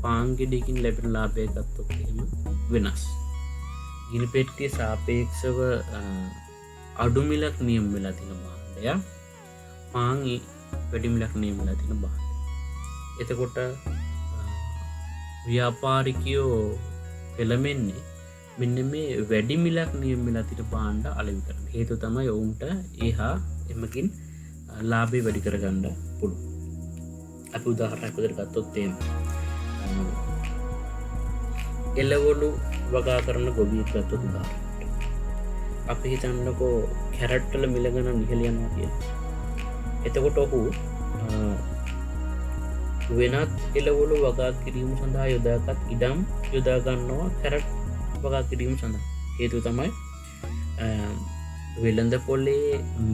Speaker 1: පාන් ගෙඩියකින් ලැබෙන ලාභය ගත්තොත් එහෙම වෙනස්. ගිනි පෙට්ටිය සාපේක්ෂව අඩු මිලක් නියම වෙලා තියෙන භාණ්ඩයක්. පාන් වැඩි මිලක් නියම වෙලා තියෙන භාණ්ඩයක්. එතකොට ව්‍යාපාරිකයෝ පෙළමෙන්නේ මෙන්න මේ වැඩි මිලක් නියම වෙලා තියෙන භාණ්ඩ අලෙවි කරන. හේතුව තමයි ඔවුන්ට ඒහා එමකින් ලාභය වැඩි කරගන්න පුළුවන්. අපි උදාහරණයක් විදිහට ගත්තොත් එහෙම එළවලු වගා කරන ගොවියෙක් ගත්තොත් උදාහරණයක් අපි හිතන්නකෝ කැරට් වල මිල ගණන් ඉහළ යනවා කියලා. එතකොට ඔහු වෙනත් එලවලු වගා කිරීම සඳහා යොදාගත් ඉඩම් යොදාගන්නවා කැරට් වගා කිරීම සඳහා. හේතු තමයි වෙළඳ පොලේ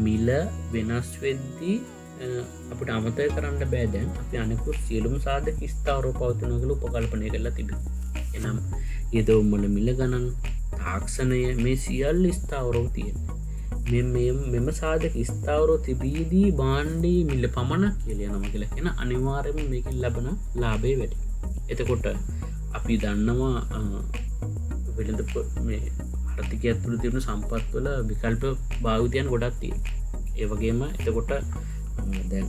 Speaker 1: මිල වෙනස් වෙද්දී අපට අමතය කරන්න බෑදැන් අපි අනෙකුත් සියලුම සාධක ස්ථාවරෝ පවතිනගල උපකල්පනය කරලා තිබ. එනම් යෙදවම්මල මිල ගණන් තාක්ෂණය මේ සියල් ස්ථාවරෝ තියෙන. මෙම සාධක ස්ථාවරෝ තිබීදී බාණ්ඩී මිල්ල පමණක් කියලිය නම කියලා එන අනිවාර්යම මේකින් ලබන ලාබේ වැඩි. එතකොට අපි දන්නවා වෙළඳ ආර්ථිකය ඇතුළු තිබුණු සම්පත්වල විකල්ප භාවිතයන් ගොඩක් තියෙන. ඒවගේම එතකොට දැන්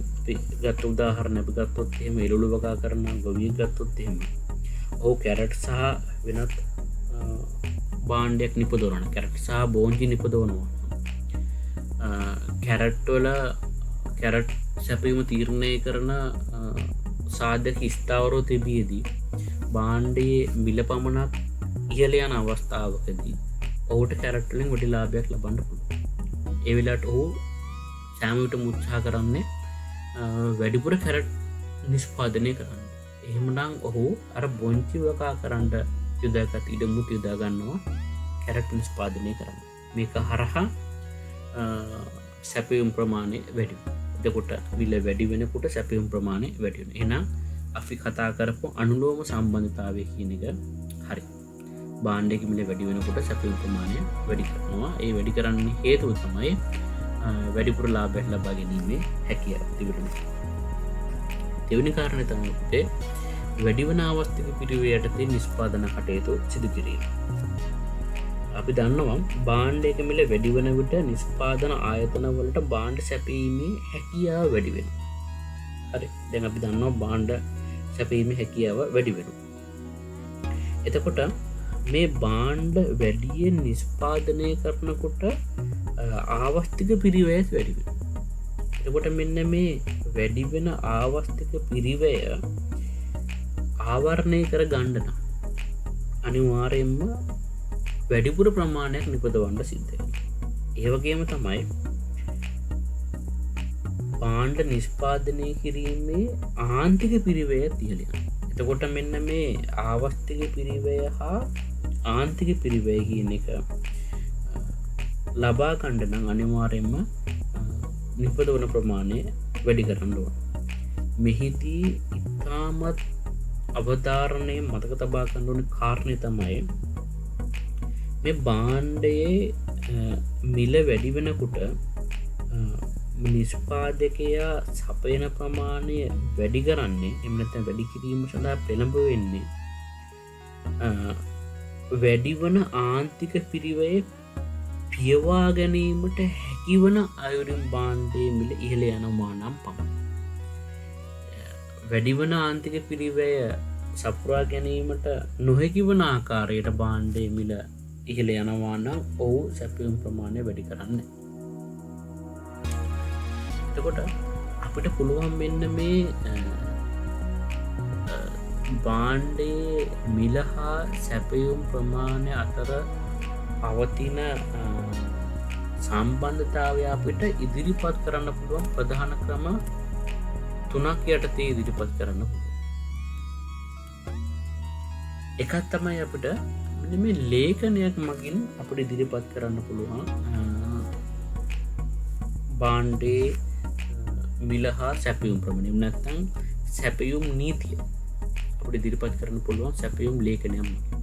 Speaker 1: ගත් උදාහරණ අපි ගත්තොත් එහෙම එළුළු වගා කරන ගොවියෙක් ගත්තොත් එහෙම ඔහු කැරට් සහ වෙනත් භාණ්ඩයක් නිපදවන කැරට් සහ බෝංචි නිපදවනවා. කැරට්වල කැරට් සැපීම තීරණය කරන සාධක ස්ථාවරෝ තිබියදී බාණ්ඩයේ මිල පමණක් ඉහළ යන අවස්ථාවකදී ඔහුට කැරට්වලින් වැඩි ලාභයක් ලබන්න පුළුවන්. ඒ වෙලාවට ඔහු සෑමවිට උත්සාහ කරන්නේ වැඩිපුර කැරට් නිෂ්පාදනය කරන්න. එහෙමනම් ඔහු අර බොංචි වගා කරන්න යොදාගත් ඉඩමුත් යොදා ගන්නවා කැරට් නිෂ්පාදනය කරන්න. මේක හරහා සැපයුම් ප්‍රමාණය වැඩි. එතකොට මිල වැඩි වෙනකොට සැපයුම් ප්‍රමාණය වැඩි වෙනවා. එහෙනම් අපි කතා කරපු අනුලෝම සම්බන්ධතාවය කියන එක හරි. බාණ්ඩයක මිල වැඩි වෙනකොට සැපයුම් ප්‍රමාණය වැඩි කරනවා. ඒ වැඩි කරන්න හේතුව තමයි වැඩිපුර ලාභයක් ලබා ගැනීමේ හැකියාව තිබෙනවා. දෙවෙනි කාරණය තමයි වැඩිවන අවස්ථික පිරිවේ යටතේ නිෂ්පාදන කටයුතු සිදු කිරීම. අපි දන්නවා බාණ්ඩයක මිල වැඩිවන විට නිෂ්පාදන ආයතන වලට බාණ්ඩ සැපීමේ හැකියාව වැඩි වෙනවා. හරි. දැන් අපි දන්නවා බාණ්ඩ සැපීමේ හැකියාව වැඩි වෙනවා. එතකොට මේ බාණ්ඩ වැඩියෙන් නිෂ්පාදනය කරනකොට ආවස්තික පිරිවැයත් වැඩි වෙනවා. එතකොට මෙන්න මේ වැඩි වෙන ආවස්තික පිරිවැය ආවරණය කර ගන්න නම් අනිවාර්යයෙන්ම වැඩිපුර ප්‍රමාණයක් නිපදවන්න සිද්ධ වෙනවා. ඒ වගේම තමයි බාණ්ඩ නිෂ්පාදනය කිරීමේ ආන්තික පිරිවැය ඉහළ යනවා. එතකොට මෙන්න මේ ආවස්තික පිරිවැය හා ආන්තික පිරිවැය කියන එක ලබා ගන්න නම් අනිවාර්යයෙන්ම නිපදවන ප්‍රමාණය වැඩි කරන්න ඕන. මෙහිදී ඉතාමත් අවධාරණය මතක තබා ගන්න ඕන කාරණය තමයි මේ බාණ්ඩයේ මිල වැඩි වෙනකොට නිෂ්පාදකයා සපයන ප්‍රමාණය වැඩි කරන්නේ එහෙම නැත්නම් වැඩි කිරීම සඳහා පෙළඹ වෙන්නේ වැඩිවන ආන්තික පිරිවැය පියවා ගැනීමට හැකිවන අයුරින් බාණ්ඩයේ මිල ඉහළ යනවා නම් පමණයි. වැඩිවන ආන්තික පිරිවැය සපුරා ගැනීමට නොහැකි වන ආකාරයට බාණ්ඩයේ මිල ඉහළ යනවා නම් ඔහු සැපයුම් ප්‍රමාණය වැඩි කරන්න. එතකොට අපිට පුළුවන් මෙන්න මේ බාණ්ඩයේ මිල හා සැපයුම් ප්‍රමාණය අතර පවතින සම්බන්ධතාවය අපිට ඉදිරිපත් කරන්න පුළුවන් ප්‍රධාන ක්‍රම 3ක් යටතේ ඉදිරිපත් කරන්න පුළුවන්. එකක් තමයි අපිට මේ ලේඛනයක් මගින් අපිට ඉදිරිපත් කරන්න පුළුවන් බාණ්ඩයේ මිල හා සැපයුම් ප්‍රමාණය. නැත්නම් සැපයුම් නීතිය අපිට ඉදිරිපත් කරන්න පුළුවන් සැපයුම් ලේඛනයක් මගින්.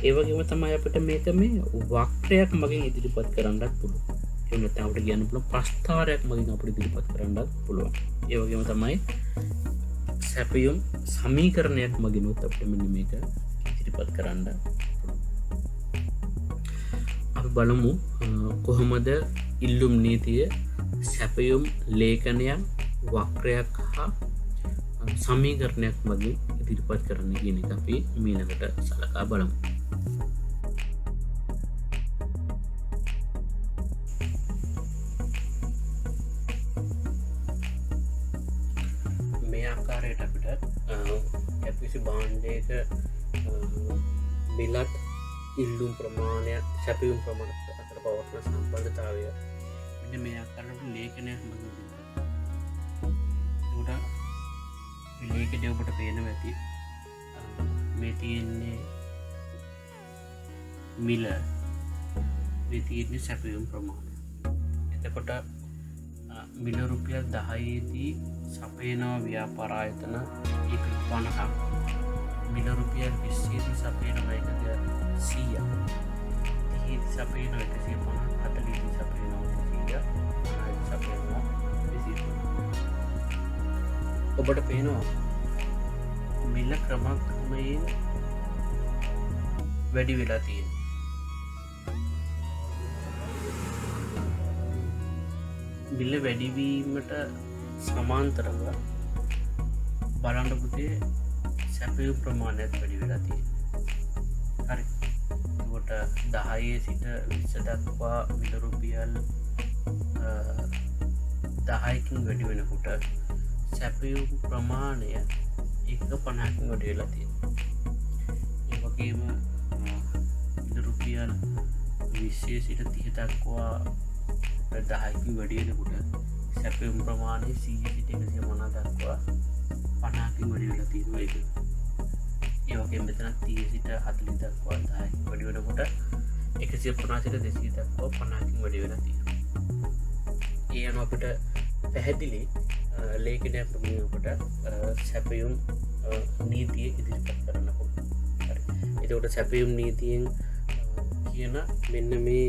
Speaker 1: ඒ වගේම තමයි අපිට මේක මේ වක්‍රයක් මගින් ඉදිරිපත් කරන්නත් පුළුවන්. ඒ නැත්නම් අපිට කියන්න පුළුවන් ප්‍රස්ථාරයක් මගින් අපිට ඉදිරිපත් කරන්නත් පුළුවන්. ඒ වගේම තමයි සැපයුම් සමීකරණයක් මගින් උත් අපිට මෙන්න මේක ඉදිරිපත් කරන්න පුළුවන්. අපි බලමු කොහොමද ඉල්ලුම් නීතිය සැපයුම් ලේඛනයක් වක්‍රයක් හා සමීකරණයක් මගින් ඉදිරිපත් කරන්න කියන එක අපි මීළඟට සලකා බලමු. මේ ආකාරයට අපිට යම්කිසි බාණ්ඩයක මිලත් ඉල්ලුම් ප්‍රමාණයක් සැපයුම් ප්‍රමාණයක් අතර පවතින සම්බන්ධතාවය මෙන්න මේ ආකාරයට ලේඛනයක් මගින් ලේකෙදී ඔබට පේනවා ඇති මේ තියෙන්නේ මිල, මේ තියෙන්නේ සැපයුම් ප්‍රමාණය. එතකොට මිල රුපියල් 10දී සපයනවා ව්‍යාපාර ආයතන 150ක්, මිල රුපියල් 20දී සපයනවා 100ක්, 30දී සපයනවා 150ක්, 40දී සපයනවා 100ක්, 50දී සපයනවා 250ක්. ඔබට පේනවා මිල ක්‍රමක්‍රමයෙන් වැඩි වෙලා තියෙනවා. මිල වැඩිවීමට සමාන්තරව බලන්න පුතේ සැපයුම් ප්‍රමාණයත් වැඩි වෙලා තියෙනවා. හරි. ඒකට 10 සිට 20 දක්වා මිල රුපියල් 10කින් වැඩි වෙනකොට සැපයුම් ප්‍රමාණය 150කින් වැඩි වෙලා තියෙනවා. ඒ වගේම මිල රුපියල් 20 සිට 30 දක්වා 10කින් වැඩි වෙනකොට සැපයුම් ප්‍රමාණය 100 සිට 150 දක්වා 50කින් වැඩි වෙලා තියෙනවා. ඒක. ඒ වගේම මෙතන 30 සිට 40 දක්වා 10කින් වැඩි වෙනකොට 150 සිට 200 දක්වා 50කින් වැඩි වෙලා තියෙනවා. ඒ අනුව අපිට පැහැදිලි ලේඛනයක් ප්‍රමියකට සැපයුම් නීතිය ඉදිරිපත් කරන්න පුළුවන්. හරි. එතකොට සැපයුම් නීතියෙන් කියන මෙන්න මේ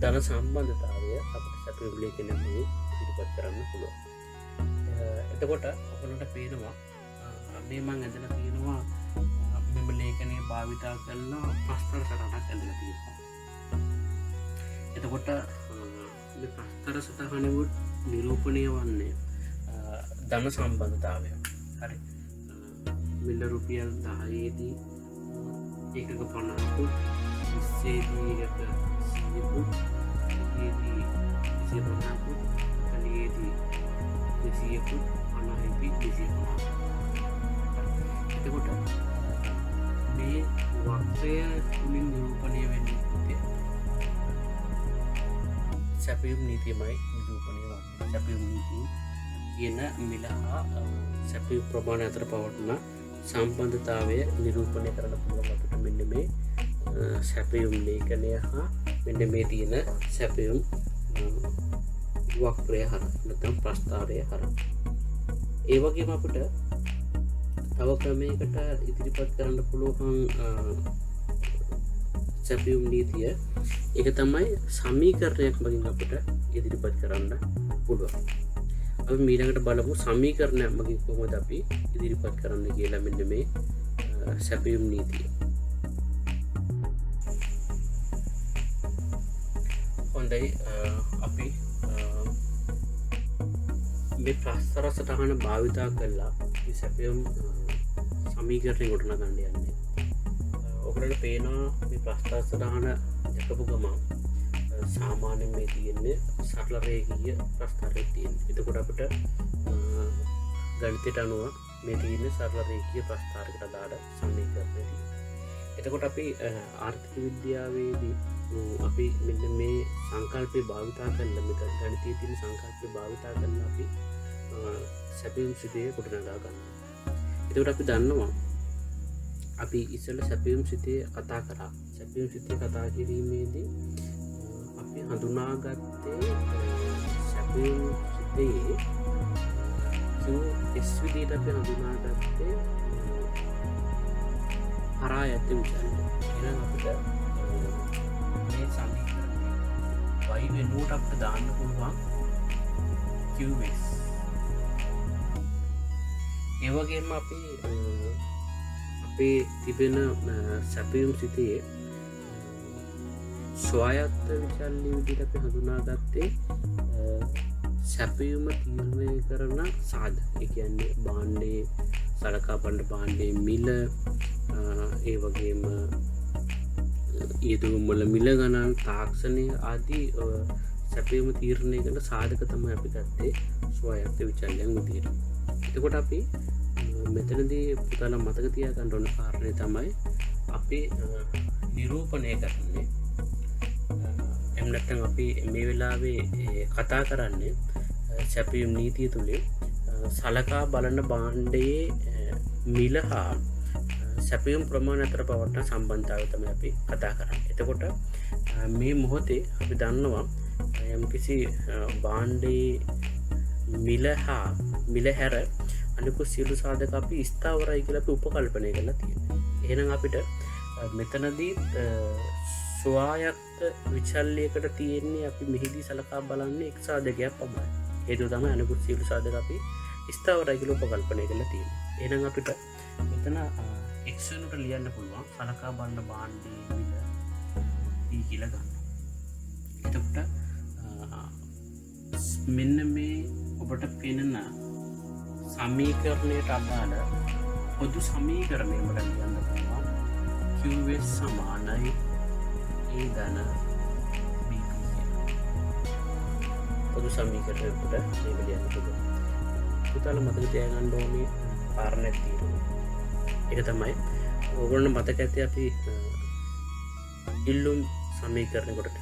Speaker 1: ධන සම්බන්ධතාවය අපිට සැපයුම් ලේඛනයේ ඉදිරිපත් කරන්න පුළුවන්. එතකොට ඔයගොල්ලන්ට පේනවා මේ මම ඇදලා තියෙනවා මෙම ලේඛනයේ භාවිතා කරන ප්‍රස්තර සටහනක් ඇදලා තියෙනවා. එතකොට මේ ප්‍රස්තර සටහනෙ නිරූපණය වන්නේ ධන සම්බන්ධතාවය. හරි. මිල රුපියල් 10දී 150කුත්, 20දී 100කුත්, 30දී 250කුත්, 40දී 200කුත්, 50දී 250කුත්. එතකොට මේ වක්‍රය තුලින් නිරූපණය වෙන්නේ පුතේ සැපයුම් නීතියමයි නිරූපණය වන්නේ. සැපයුම් නීතිය කියන මිල හා සැපයුම් ප්‍රමාණය අතර පවතින සම්බන්ධතාවය නිරූපණය කරන්න පුළුවන් අපිට මෙන්න මේ සැපයුම් ලේඛනය හා මෙන්න මේ තියෙන සැපයුම් වක්‍රය හරහා නැත්නම් ප්‍රස්ථාරය හරහා. ඒ වගේම අපිට තව ක්‍රමයකට ඉදිරිපත් කරන්න පුළුවන් සැපයුම් නීතිය. ඒක තමයි සමීකරණයක් මගින් අපිට ඉදිරිපත් කරන්න පුළුවන්. අපි ඊළඟට බලමු සමීකරණයක් මගින් කොහොමද අපි ඉදිරිපත් කරන්න කියලා මෙන්න මේ සැපයුම් නීතිය. හොඳයි, අපි මේ ප්‍රස්තර සටහන භාවිතා කරලා මේ සැපයුම් සමීකරණය ගොඩනගන්න යන්නේ. ඔයගොල්ලන්ට පේනවා මේ ප්‍රස්තර සටහන දැකපු ගමන් සාමාන්‍යයෙන් මේ තියෙන්නේ සරල රේඛීය ප්‍රස්ථාරයක් තියෙනවා. එතකොට අපිට ගණිතයට අනුව මේ තියෙන්නේ සරල රේඛීය ප්‍රස්ථාරයකට අදාළ සමීකරණය තියෙනවා. එතකොට අපි ආර්ථික විද්‍යාවේදී අපි මෙන්න මේ සංකල්පය භාවිතා කරලා මෙතන ගණිතයේ තියෙන සංකල්පය භාවිතා කරලා අපි සැපයුම් සිතේ ගොඩනගා ගන්නවා. එතකොට අපි දන්නවා අපි ඉස්සෙල්ලා සැපයුම් සිතේ කතා කරා. සැපයුම් සිතේ කතා කිරීමේදී අපි හඳුනාගත්තේ සැපයුම් සිතේ QS විදිහට අපි හඳුනාගත්තේ හරහා යති විචාරය. එහෙනම් අපිට මේ සමීකරණය y වෙනුවට අපිට දාන්න පුළුවන් QS. ඒ වගේම අපි අපේ තිබෙන සැපයුම් සිතේ ස්වායත්ත විචල්්‍ය විදිහට අපි හඳුනාගත්තේ සැපයුම තීරණය කරන සාධක. ඒ කියන්නේ භාණ්ඩයේ සලකා බලන භාණ්ඩයේ මිල, ඒ වගේම ඊදුම් වල මිල ගණන්, තාක්ෂණය ආදී සැපයුම තීරණය කරන සාධක තමයි අපි ගත්තේ ස්වායත්ත විචල්‍යයන් විදිහට. එතකොට අපි මෙතනදී පුතාලා මතක තියාගන්න ඕන කාරණේ තමයි අපි නිරූපණය කරන්නේ. එහෙම නැත්නම් අපි මේ වෙලාවේ කතා කරන්නේ සැපයුම් නීතිය තුලින් සලකා බලන භාණ්ඩයේ මිල හා සැපයුම් ප්‍රමාණය අතර පවත්වන සම්බන්ධතාවය තමයි අපි කතා කරන්නේ. එතකොට මේ මොහොතේ අපි දන්නවා යම්කිසි භාණ්ඩයේ මිල හා මිල හැර අනිකුත් සියලු සාධක අපි ස්ථාවරයි කියලා අපි උපකල්පනය කරලා තියෙනවා. එහෙනම් අපිට මෙතනදී ස්වායත්ත විචල්යයකට තියෙන්නේ අපි මෙහිදී සලකා බලන්නේ එක් සාධකයක් පමණයි. හේතුව තමයි අනිකුත් සියලු සාධක අපි ස්ථාවරයි කියලා උපකල්පනය කරලා තියෙන්නේ. එහෙනම් අපිට මෙතන x වෙනුවට ලියන්න පුළුවන් සලකා බලන භාණ්ඩයේ මිල p කියලා ගන්න. එතකොට මෙන්න මේ ඔබට පෙනෙන සමීකරණයට අදාළ පොදු සමීකරණය ඔබට ලියන්න පුළුවන් qs සමානයි a ධන bp පොදු සමීකරණය ඔබට මේක ලියන්න පුළුවන්. පුතාලා මතක තියාගන්න ඕනේ කාරණයක් තියෙනවා. ඒක තමයි ඕගොල්ලෝ මතක ඇති අපි ඉල්ලුම් සමීකරණය කොට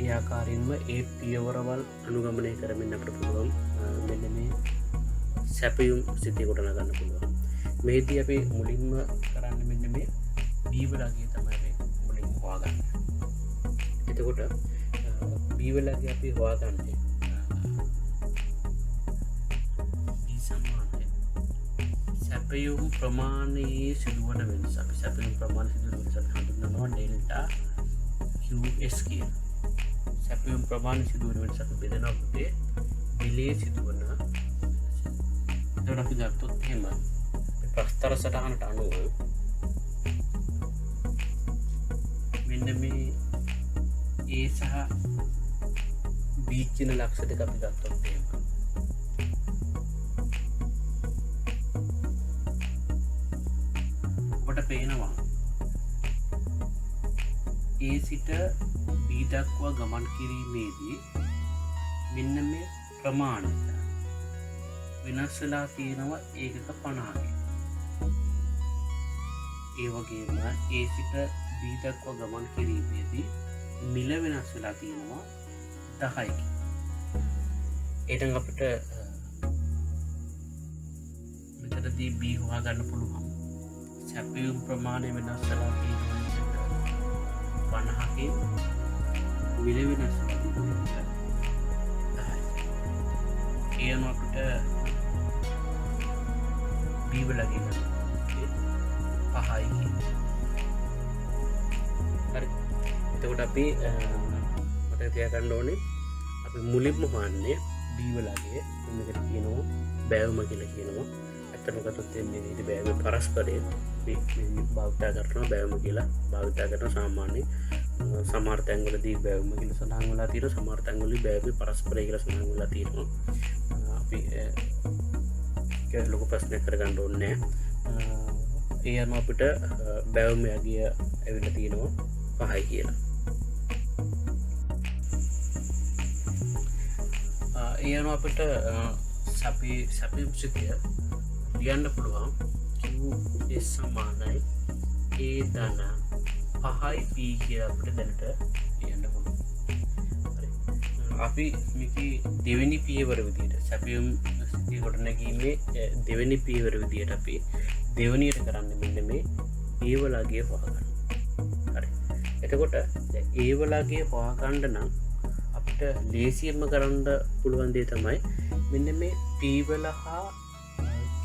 Speaker 1: ඒ ආකාරයෙන්ම ඒ පියවරවල් අනුගමනය කරමින් අපිට පුළුවන් මෙන්න මේ සැපයුම් සිතිය ගොඩනගා ගන්න පුළුවන්. මේදී අපි මුලින්ම කරන්න මෙන්න මේ b වලගේ තමයි මුලින්ම හොයාගන්න. එතකොට b වලගේ අපි හොයාගන්නේ b සමානයි සැපයුම් ප්‍රමාණයේ සිදුවන වෙනස. අපි සැපයුම් ප්‍රමාණය සිදුවන වෙනස හඳුන්වනවා ඩෙල්ටා qs කියලා. සැපයුම් ප්‍රමාණය සිදුවන වෙනස අපි බෙදනවා පුතේ බිලේ සිදුවන. එතකොට අපි ගත්තොත් එහෙම ප්‍රස්තර සටහනට අනුව මෙන්න මේ a සහ b කියන ලක්ෂ දෙක අපි ගත්තොත් එහෙම ඔබට පේනවා a සිට b දක්වා ගමන් කිරීමේදී මෙන්න මේ ප්‍රමාණය වෙනස් වෙලා තියෙනවා ඒකක 50ක. ඒ වගේම a සිට b දක්වා ගමන් කිරීමේදී මිල වෙනස් වෙලා තියෙනවා 10ක. එහෙනම් අපිට මෙතනදී b හොයාගන්න පුළුවන්. සැපයුම් ප්‍රමාණය වෙනස් වෙලා තියෙනවා 50කින් මිල වෙනස් වෙලා තියෙනවා 10ක. එහෙනම් අපිට b වලගේ ගන්න 5යි. හරි. එතකොට අපි මතක තියාගන්න ඕනේ අපි මුලින්ම හොයන්නේ b වලගේ මේකට කියනවා බෑවුම කියලා කියනවා. ඇත්තටම ගත්තොත් මේ විදිහට බෑවුමේ පරස්පරය භාවිත කරනවා බෑවුම කියලා භාවිත කරන සාමාන්‍ය සමහර තැන්වලදී බෑවුම කියලා සඳහන් වෙලා තියෙනවා. සමහර තැන්වලදී බෑවුමේ පරස්පරය කියලා සඳහන් වෙලා තියෙනවා. අපි ලොකු ප්‍රශ්නයක් කරගන්න ඕනේ නැහැ. ඒ අනුව අපිට බෑවුම යගිය ඇවිල්ලා තියෙනවා 5යි කියලා. ඒ අනුව අපිට සැපයුම් සිතිය ලියන්න පුළුවන් qs සමානයි a ධන 5යි p කියලා අපිට දැනට ලියන්න පුළුවන්. හරි. අපි මේකේ දෙවෙනි පියවර විදිහට සැපයුම් සිතිය ගොඩනැගීමේ දෙවෙනි පියවර විදිහට අපි දෙවනියට කරන්න මෙන්න මේ a වලගේ හොයාගන්න. හරි. එතකොට a වලගේ හොයාගන්න නම් අපිට ලේසියෙන්ම කරන්න පුළුවන් දේ තමයි මෙන්න මේ p වල හා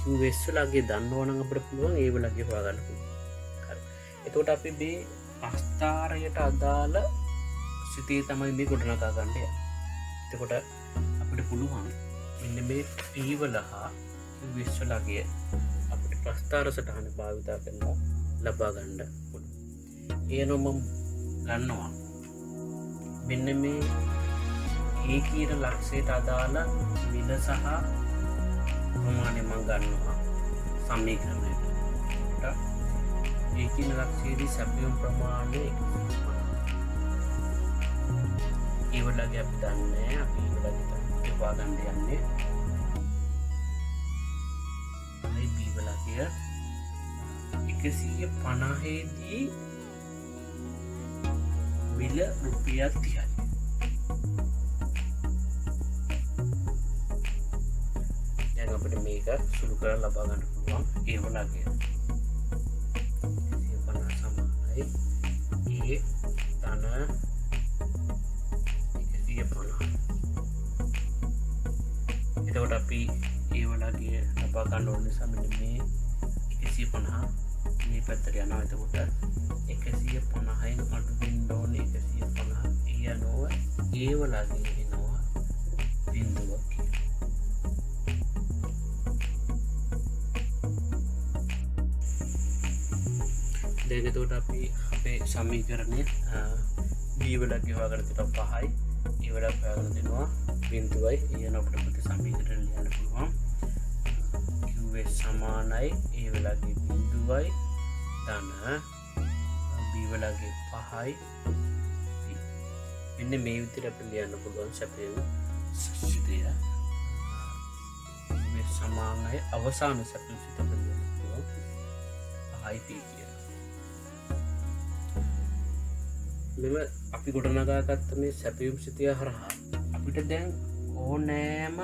Speaker 1: qs වලගේ දන්නවනම් අපිට පුළුවන් a වලගේ හොයාගන්න පුළුවන්. හරි. එතකොට අපි මේ අස්ථාරයට අදාළ සිතේ තමයි මේ ගොඩනගා ගන්න යන්නේ. එතකොට අපිට පුළුවන් මෙන්න මේ p වල හා qs වලගේ අපිට ප්‍රස්ථාර සටහන භාවිතා කරලා ලබා ගන්න පුළුවන්. එයනොම ගන්නවා මෙන්න මේ ඒ කියන ලක්ෂයට අදාළ මිල සහ ප්‍රමාණය මම ගන්නවා සමීකරණයට. ඒ කියන ලක්ෂයේදී සැපයුම් ප්‍රමාණය 150. ඒ වලගේ අපි දන්නේ අපි වලගේ තමයි හොයාගන්න යන්නේ. මේ b වලගේ 150 දී මිල රුපියල් 30යි. ඒක සුළු කරලා ලබා ගන්න පුළුවන් ඒ වලගේ 150 සමානයි a ධන 150. එතකොට අපි ඒ වලගේ ලබා ගන්න ඕන නිසා මෙන්න මේ 150 මේ පැත්තට යනවා. එතකොට 150න් අඩු වෙන්න ඕනේ 150 ඒ අනුව ඒ වලගේ වෙනවා බිඳුවක් කියලා. දැන් එතකොට අපි අපේ සමීකරණය b වලගේ හොයාගන්න තියෙනවා 5යි ඒ වලක් හොයාගන්න දෙනවා බිඳුවයි ඊයන අපිට ප්‍රති සමීකරණ ලියන්න පුළුවන් q සමානයි ඒ වලගේ බිඳුවයි ධන b වලගේ 5යි මෙන්න මේ විදිහට අපිට ලියන්න පුළුවන් සැපයුම් සිතය මේ සමානයි අවසාන සැපයුම් සිත අපිට ලියන්න පුළුවන් 5යි p කියලා. මෙම අපි ගොඩනගාගත්ත මේ සැපයුම් සිතය හරහා අපිට දැන් ඕනෑම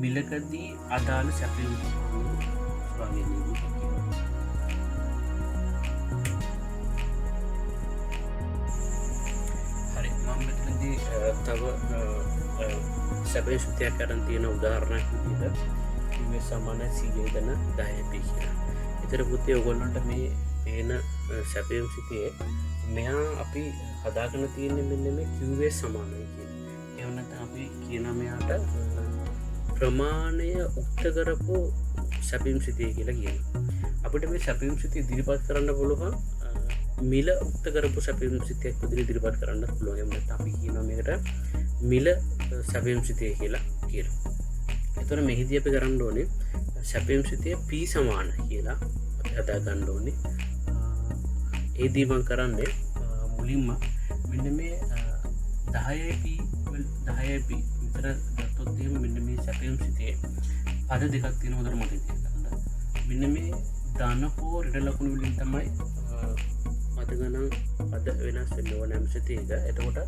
Speaker 1: මිලකදී අදාළ සැපයුම් හරි මම මෙතනදී තව සැපයුම් සිතයක් අරන් තියෙන උදාහරණයක් විදිහට මේ සමානයි 100 ධන 10p කියලා. ඒතර පුතේ ඔයගොල්ලන්ට මේ පේන සැපයුම් සිතේ මෙයා අපි හදාගෙන තියෙන්නේ මෙන්න මේ QS සමානයි කියලා. එහෙම නැත්නම් අපි කියන මෙයාට ප්‍රමාණය උක්ත කරපු සැපයුම් සිතේ කියලා කියනවා. අපිට මේ සැපයුම් සිතේ ඉදිරිපත් කරන්න පුළුවන් මිල උක්ත කරපු සැපයුම් සිතයක් විදිහට ඉදිරිපත් කරන්න පුළුවන්. එහෙම නැත්නම් අපි කියනවා මේකට මිල සැපයුම් සිතේ කියලා කියනවා. එතකොට මෙහිදී අපි කරන්න ඕනේ සැපයුම් සිතේ P සමාන කියලා අපි හදා ගන්න ඕනේ. ඒදී මං කරන්නේ මුලින්ම මෙන්න මේ 10p විතර ගත්තොත් එහෙම මෙන්න මේ සැපයුම් සිතේ පද දෙකක් තියෙනවා උදේට මතක තියාගන්න. මෙන්න මේ ධන හෝ ඍණ ලකුණු වලින් තමයි පද ගණන් පද වෙනස් වෙන්න ඕන නම් සිතේක. එතකොට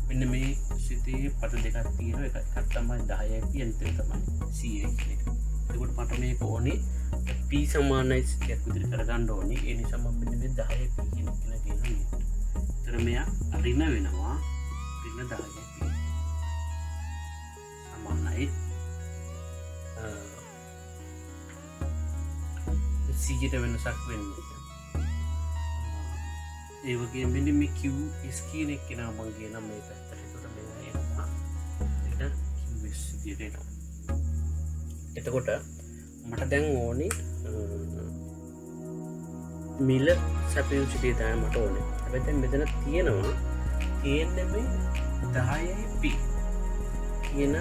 Speaker 1: මෙන්න මේ සිතේ පද දෙකක් තියෙනවා. එකක් තමයි 10p අනිත් එක තමයි 100 කියන එක. එතකොට මට මේක ඕනේ p සමානයි සිතයක් විදිහට කරගන්න ඕනේ. ඒ නිසා මම මෙන්න මේ 10p කියන එක කියනවා. ඒතර මෙයා ඍණ වෙනවා ඍණ 10p සමානයි 100ට වෙනසක් වෙන්නේ. ඒ වගේ මෙන්න මේ qs කියන එක කෙනා මම කියන මේ පැත්තට. ඒකට මෙයා එනවා ඊට qs විදිහට එනවා. එතකොට මට දැන් ඕනේ මිල සැපයුම් සිතේ තමයි මට ඕනේ. හැබැයි දැන් මෙතන තියෙන්නේ මේ 10p කියන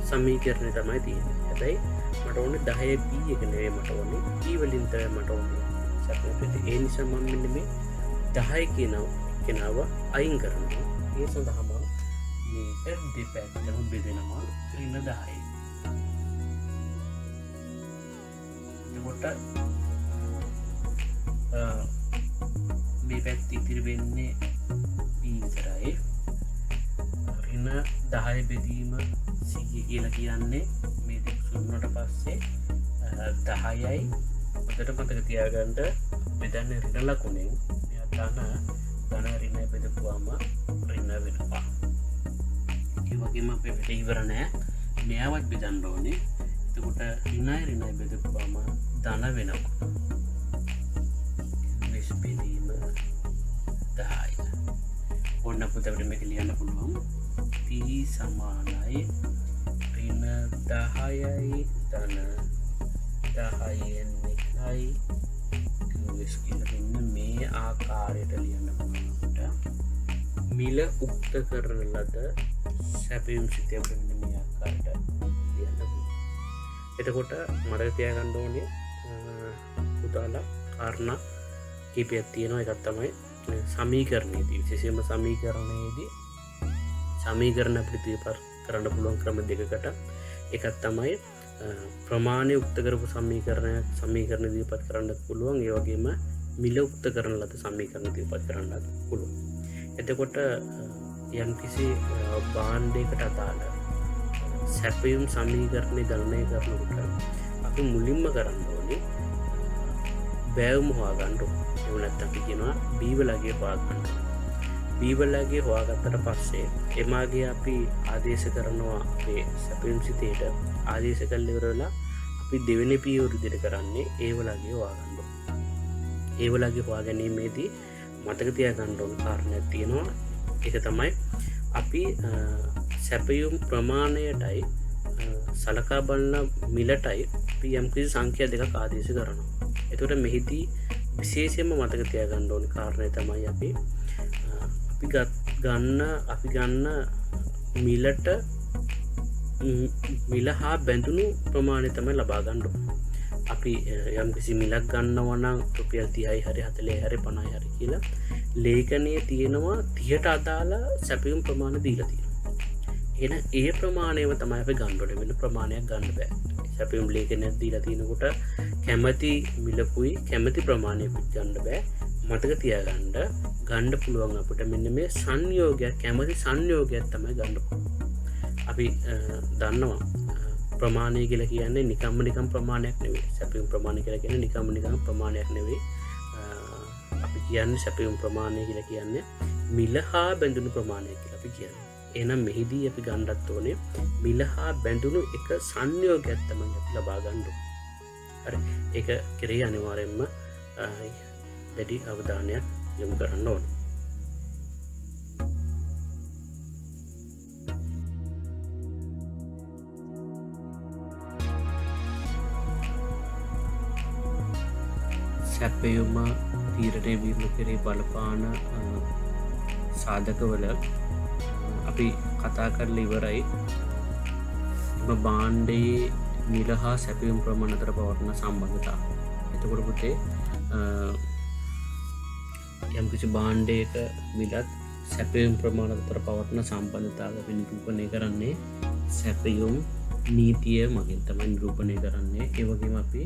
Speaker 1: සමීකරණය තමයි තියෙන්නේ. හැබැයි මට ඕනේ 10p එක නෙවෙයි මට ඕනේ p වලින් තමයි මට ඕනේ සැපයුම් සිතේ. ඒ නිසා මම මෙන්න මේ 10 කෙනාව අයින් කරනවා. ඒ සඳහාම මේක දෙපැත්තටම බෙදෙනවා ඍණ 10යි. එතකොට මේ පැත්ත ඉතිරි වෙන්නේ p විතරයි. ඍණ 10 බෙදීම 100 කියලා කියන්නේ මේ දෙක සුන්නට පස්සේ 10යි හොඳට මතක තියාගන්න බෙදන්නේ ඍණ ලකුණෙන්. ධන ඍණ බෙදපුවාම ඍණ වෙනවා. ඒ වගේම අපේ වැඩ ඉවර නෑ. මෙයාවත් බෙදන්න ඕනේ. එතකොට ඍණ බෙදපුවාම ධන වෙනවා. මේස් බෙදීම 10යි. ඔන්න පුතේ මේක ලියන්න පුළුවන්. p සමානයි ඍණ 10යි ධන 10න් 1යි මේ ආකාරයට ලියන්න පුළුවන්ට මිල උක්ත කරන ලද සැපයුම් සිතේ මෙන්න මේ ආකාරයට ලියන්න පුළුවන්. එතකොට මතක තියාගන්න ඕනේ පුතාලා කාරණා කීපයක් තියෙනවා. එකක් තමයි සමීකරණයේදී විශේෂයෙන්ම සමීකරණයේදී සමීකරණ අපිට ඉදිරිපත් කරන්න පුළුවන් ක්‍රම දෙකකට. එකක් තමයි ප්‍රමාණය උක්ත කරපු සමීකරණ ඉදිරිපත් කරන්න පුළුවන්. ඒ වගේම මිල උක්ත කරන ලද සමීකරණ ඉදිරිපත් කරන්නත් පුළුවන්. එතකොට යම්කිසි භාණ්ඩයකට අදාළ සැපයුම් සමීකරණය ගණනය කරනකොට අපි මුලින්ම කරන්න ඕනේ බෑවුම හොයාගන්න ඕනේ. එහෙම නැත්නම් අපි කියනවා බීවලගේ හොයාගන්න. බීවලගේ හොයාගත්තට පස්සේ එමාගේ අපි ආදේශ කරනවා අපේ සැපයුම් සිතේට. ආදේශ කළ ඉවරලා අපි දෙවෙනි පියවර විදිහට කරන්නේ ඒවලගේ හොයාගන්න ඕනේ. ඒවලගේ හොයා ගැනීමේදී මතක තියාගන්න ඕන කාරණයක් තියෙනවා. ඒක තමයි අපි සැපයුම් ප්‍රමාණයටයි සලකා බලන මිලටයි අපි යම්කිසි සංඛ්‍යා දෙකක් ආදේශ කරනවා. එතකොට මෙහිදී විශේෂයෙන්ම මතක තියාගන්න ඕන කාරණය තමයි අපි ගන්න මිලට මිල හා බැඳුණු ප්‍රමාණය තමයි ලබා ගන්න ඕනේ. අපි යම්කිසි මිලක් ගන්නවා නම් රුපියල් 30යි හරි 40යි හරි 50යි හරි කියලා ලේඛනයේ තියෙනවා 30ට අදාළ සැපයුම් ප්‍රමාණ දීලා තියෙනවා. එහෙනම් ඒ ප්‍රමාණයම තමයි අපි ගන්න ඕනේ. වෙන ප්‍රමාණයක් ගන්න බෑ. සැපයුම් ලේඛනයක් දීලා තිනකොට කැමැති මිලකුයි කැමැති ප්‍රමාණයකුත් ගන්න බෑ. මතක තියාගන්න ගන්න පුළුවන් අපිට මෙන්න මේ සංයෝගයක්, කැමැති සංයෝගයක් තමයි ගන්න පුළුවන්. අපි දන්නවා ප්‍රමාණය කියලා කියන්නේ නිකම් ප්‍රමාණයක් නෙවෙයි. සැපයුම් ප්‍රමාණය කියලා කියන්නේ නිකම් ප්‍රමාණයක් නෙවෙයි. අපි කියන්නේ සැපයුම් ප්‍රමාණය කියලා කියන්නේ මිල හා බැඳුණු ප්‍රමාණය කියලා අපි කියන්නේ. එහෙනම් මෙහිදී අපි ගන්නත් ඕනේ මිල හා බැඳුණු එක සංයෝගයක් තමයි අපි ලබා ගන්න ඕනේ. හරි. ඒක කෙරෙහි අනිවාර්යයෙන්ම දැඩි අවධානයක් යොමු කරන්න ඕනේ. සැපයුම තීරණය වීම කෙරෙහි බලපාන සාධකවල අපි කතා කරලා ඉවරයි. එම භාණ්ඩයේ මිල හා සැපයුම් ප්‍රමාණ අතර පවතින සම්බන්ධතාව. එතකොට පුතේ යම්කිසි භාණ්ඩයක මිලත් සැපයුම් ප්‍රමාණ අතර පවතින සම්බන්ධතාවය අපි නිරූපණය කරන්නේ සැපයුම් නීතිය මගින් තමයි නිරූපණය කරන්නේ. ඒ වගේම අපි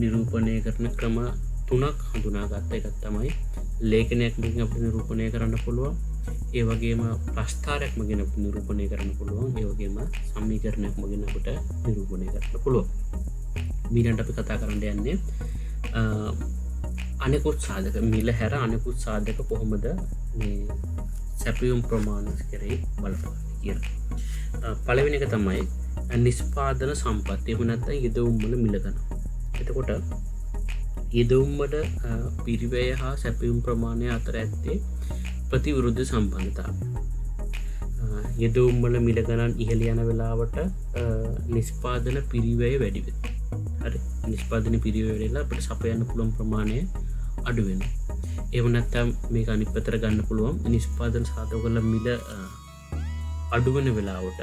Speaker 1: නිරූපණය කරන ක්‍රම 3ක් හඳුනාගත්ත එකක් තමයි ලේඛනයක් මගින් අපිට නිරූපණය කරන්න පුළුවන්. ඒ වගේම ප්‍රස්ථාරයක් මගින් අපිට නිරූපණය කරන්න පුළුවන්. ඒ වගේම සමීකරණයක් මගින් අපිට නිරූපණය කරන්න පුළුවන්. ඊළඟට අපි කතා කරන්න යන්නේ අනෙකුත් සාධක, මිල හැර අනෙකුත් සාධක කොහොමද මේ සැපයුම් ප්‍රමාණය කෙරෙහි බලපාන්නේ කියලා. පළවෙනි එක තමයි නිෂ්පාදන සම්පත්. එහෙම නැත්නම් යෙදවුම් වල මිල ගන්න. එතකොට යෙදවුම්වල පිරිවැය හා සැපයුම් ප්‍රමාණය අතර ඇත්තේ ප්‍රතිවිරුද්ධ සම්බන්ධතාවය. යෙදවුම්වල මිල ගණන් ඉහළ යන වෙලාවට නිෂ්පාදන පිරිවැය වැඩි වෙනවා. හරි. නිෂ්පාදන පිරිවැය වෙලා අපිට සපයන්න පුළුවන් ප්‍රමාණය අඩු වෙනවා. එහෙම නැත්නම් මේක අනිත් පැත්තට ගන්න පුළුවන්. නිෂ්පාදන සාධකවල මිල අඩු වෙන වෙලාවට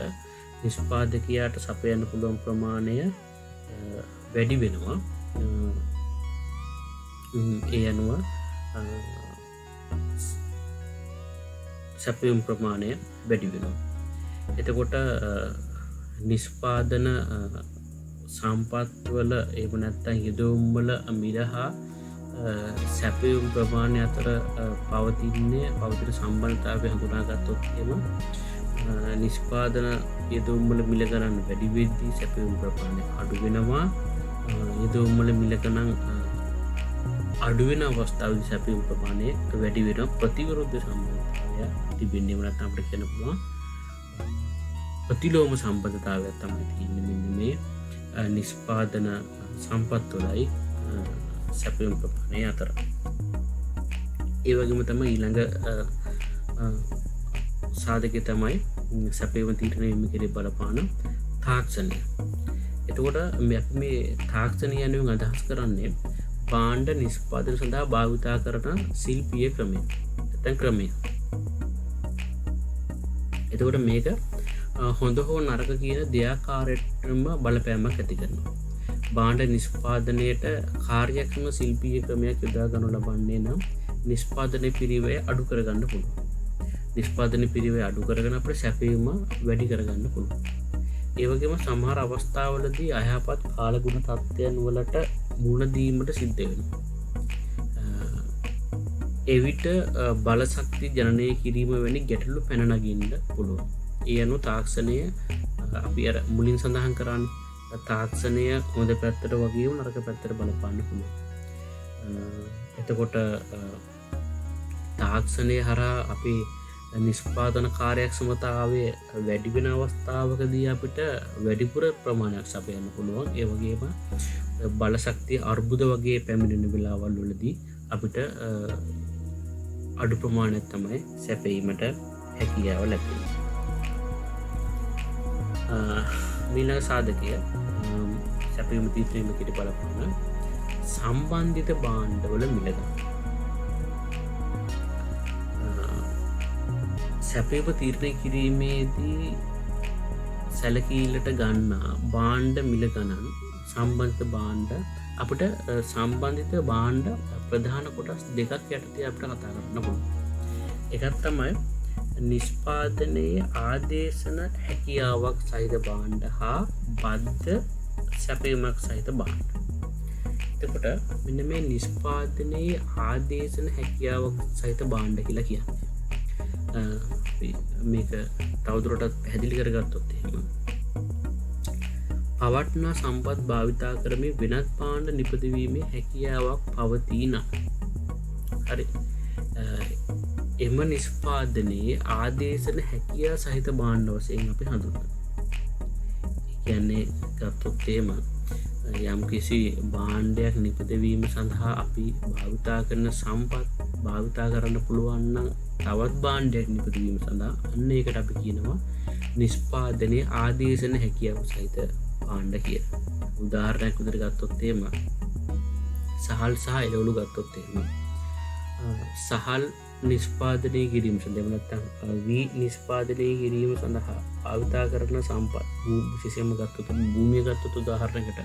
Speaker 1: නිෂ්පාදකයාට සපයන්න පුළුවන් ප්‍රමාණය වැඩි වෙනවා. ඒ අනුව සැපයුම් ප්‍රමාණය වැඩි වෙනවා. එතකොට නිෂ්පාදන සම්පත්වල එහෙම නැත්නම් යෙදවුම්වල මිල හා සැපයුම් ප්‍රමාණය අතර පවතින සම්බන්ධතාවය හඳුනාගත්තොත් එහෙම නිෂ්පාදන යෙදවුම්වල මිල ගණන් වැඩි වෙද්දී සැපයුම් ප්‍රමාණය අඩු වෙනවා. යෙදවුම්වල මිල ගණන් අඩු වෙන අවස්ථාවේදී සැපයුම් ප්‍රමාණය වැඩි වෙනවා. ප්‍රතිවිරුද්ධ සම්බන්ධතාවය තිබෙන්නේ නැත්නම් අපිට කියන්න පුළුවන් ප්‍රතිලෝම සම්බන්ධතාවයක් තමයි තියෙන්නේ මෙන්න මේ නිෂ්පාදන සම්පත්වලයි සැපයුම් ප්‍රමාණය අතර. ඒ වගේම තමයි ඊළඟ සාධකය තමයි සැපයුම තීරණය වීම කෙරෙහි බලපාන තාක්ෂණය. එතකොට මේ තාක්ෂණය යනුවෙන් අදහස් කරන්නේ භාණ්ඩ නිෂ්පාදන සඳහා භාවිතා කරන ශිල්පීය ක්‍රමය. නැත්නම් ක්‍රමය. එතකොට මේක හොඳ හෝ නරක කියන දෙයාකාරයටම බලපෑමක් ඇති කරනවා. භාණ්ඩ නිෂ්පාදනයට කාර්යක්ෂම ශිල්පීය ක්‍රමයක් යොදා ගනු ලබන්නේ නම් නිෂ්පාදන පිරිවැය අඩු කරගන්න පුළුවන්. නිෂ්පාදන පිරිවැය අඩු කරගෙන අපිට සැපයුම වැඩි කරගන්න පුළුවන්. ඒ වගේම සමහර අවස්ථාවලදී අයහපත් කාලගුණ තත්ත්වයන් වලට මුහුණ දීමට සිද්ධ වෙනවා. එවිට බලශක්ති ජනනය කිරීම වැනි ගැටලු පැන නගින්න පුළුවන්. ඒ අනුව තාක්ෂණය අපි අර මුලින් සඳහන් කරන්නේ තාක්ෂණය හොඳ පැත්තට වගේ නරක පැත්තට බලපාන්න පුළුවන්. එතකොට තාක්ෂණය හරහා අපි නිෂ්පාදන කාර්යක්ෂමතාවය වැඩිවෙන අවස්ථාවකදී අපිට වැඩිපුර ප්‍රමාණයක් සපයන්න පුළුවන්. ඒ වගේම බලශක්තිය අර්බුද වගේ පැමිණෙන වෙලාවල් වලදී අපිට අඩු ප්‍රමාණයක් තමයි සැපීමට හැකියාව ලැබෙන්නේ. මීළඟ සාධකය සැපීම තීරණය කිරීමට බලපාන සම්බන්ධිත භාණ්ඩවල මිලගන්න. සැපීම තීරණය කිරීමේදී සැලකීලට ගන්නා භාණ්ඩ මිල ගණන් සම්බන්ධිත භාණ්ඩ අපිට සම්බන්ධිත භාණ්ඩ ප්‍රධාන කොටස් දෙකක් යටතේ අපිට කතා කරන්න පුළුවන්. එකක් තමයි නිෂ්පාදනයේ ආදේශන හැකියාවක් සහිත භාණ්ඩ හා බද්ධ සැපීමක් සහිත භාණ්ඩ. එතකොට මෙන්න මේ නිෂ්පාදනයේ ආදේශන හැකියාවක් සහිත භාණ්ඩ කියලා කියන්නේ. මේක තවදුරටත් පැහැදිලි කරගත්තොත් එහෙම පවට්නා සම්පත් භාවිතා කරමින් වෙනත් භාණ්ඩ නිපදවීමේ හැකියාවක් පවතී නම් හරි එම නිෂ්පාදනයේ ආදේශන හැකියා සහිත භාණ්ඩ වශයෙන් අපි හඳුන්වනවා. කියන්නේ ගත්තොත් එහෙම යම් කිසි භාණ්ඩයක් නිපදවීම සඳහා අපි භාවිතා කරන සම්පත් භාවිතා කරන්න පුළුවන් නම් තවත් භාණ්ඩයක් නිපදවීම සඳහා අන්න ඒකට අපි කියනවා නිෂ්පාදනයේ ආදේශන හැකියාව සහිත භාණ්ඩ කියලා. උදාහරණයක් විදිහට ගත්තොත් එහෙම සහල් සහ එළවලු ගත්තොත් එහෙම සහල් නිෂ්පාදනය කිරීම සඳහා නැත්නම් වී නිෂ්පාදනය කිරීම සඳහා භාවිතා කරන සම්පත් විශේෂයෙන්ම ගත්තොත් භූමිය ගත්තොත් උදාහරණයකට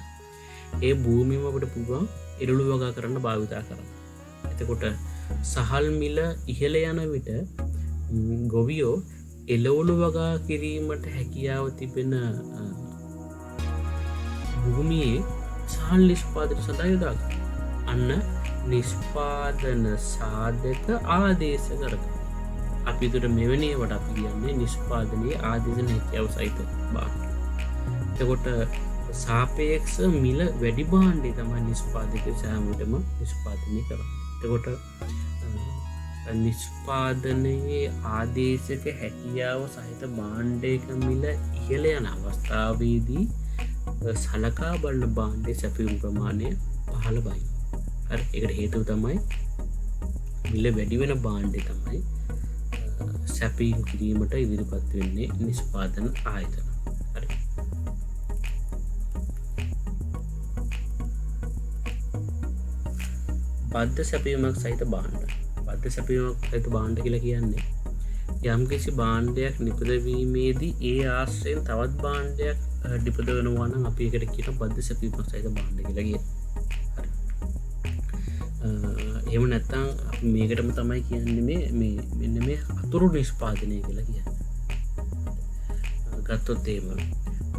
Speaker 1: ඒ භූමියම අපිට පුළුවන් එළවලු වගා කරන්න භාවිතා කරන්න. එතකොට සහල් මිල ඉහළ යන විට ගොවියෝ එළවලු වගා කිරීමට හැකියාව තිබෙන භූමියේ සහල් නිෂ්පාදනය සඳහා යොදා ගන්න. අන්න නිෂ්පාදන සාධක ආදේශ කරගන්න. අපි දුර මෙවැනි වට අපි කියන්නේ නිෂ්පාදනයේ ආදේශන හැකියාව සහිත භාණ්ඩ. එතකොට සාපේක්ෂ මිල වැඩි භාණ්ඩය තමයි නිෂ්පාදකයෝ සෑම විටම නිෂ්පාදනය කරන්නේ. එතකොට නිෂ්පාදනයේ ආදේශක හැකියාව සහිත භාණ්ඩයක මිල ඉහළ යන අවස්ථාවේදී සලකා බලන භාණ්ඩයේ සැපයුම් ප්‍රමාණය පහළ බයි. හරි ඒකට හේතුව තමයි මිල වැඩි වෙන භාණ්ඩය තමයි සැපීම් කිරීමට ඉදිරිපත් වෙන්නේ නිෂ්පාදන ආයතන. හරි බද්ධ සැපීමක් සහිත භාණ්ඩ. බද්ධ සැපීමක් සහිත භාණ්ඩ කියලා කියන්නේ යම් කිසි භාණ්ඩයක් නිපදවීමේදී ඒ ආශ්‍රයෙන් තවත් භාණ්ඩයක් නිපදවනවා නම් අපි ඒකට කියන බද්ධ සැපීමක් සහිත භාණ්ඩ කියලා කියනවා. එහෙම නැත්තම් මේකටම තමයි කියන්නේ මෙන්න මේ අතුරු නිෂ්පාදනය කියලා කියන්නේ. ගත්තොත් එහෙම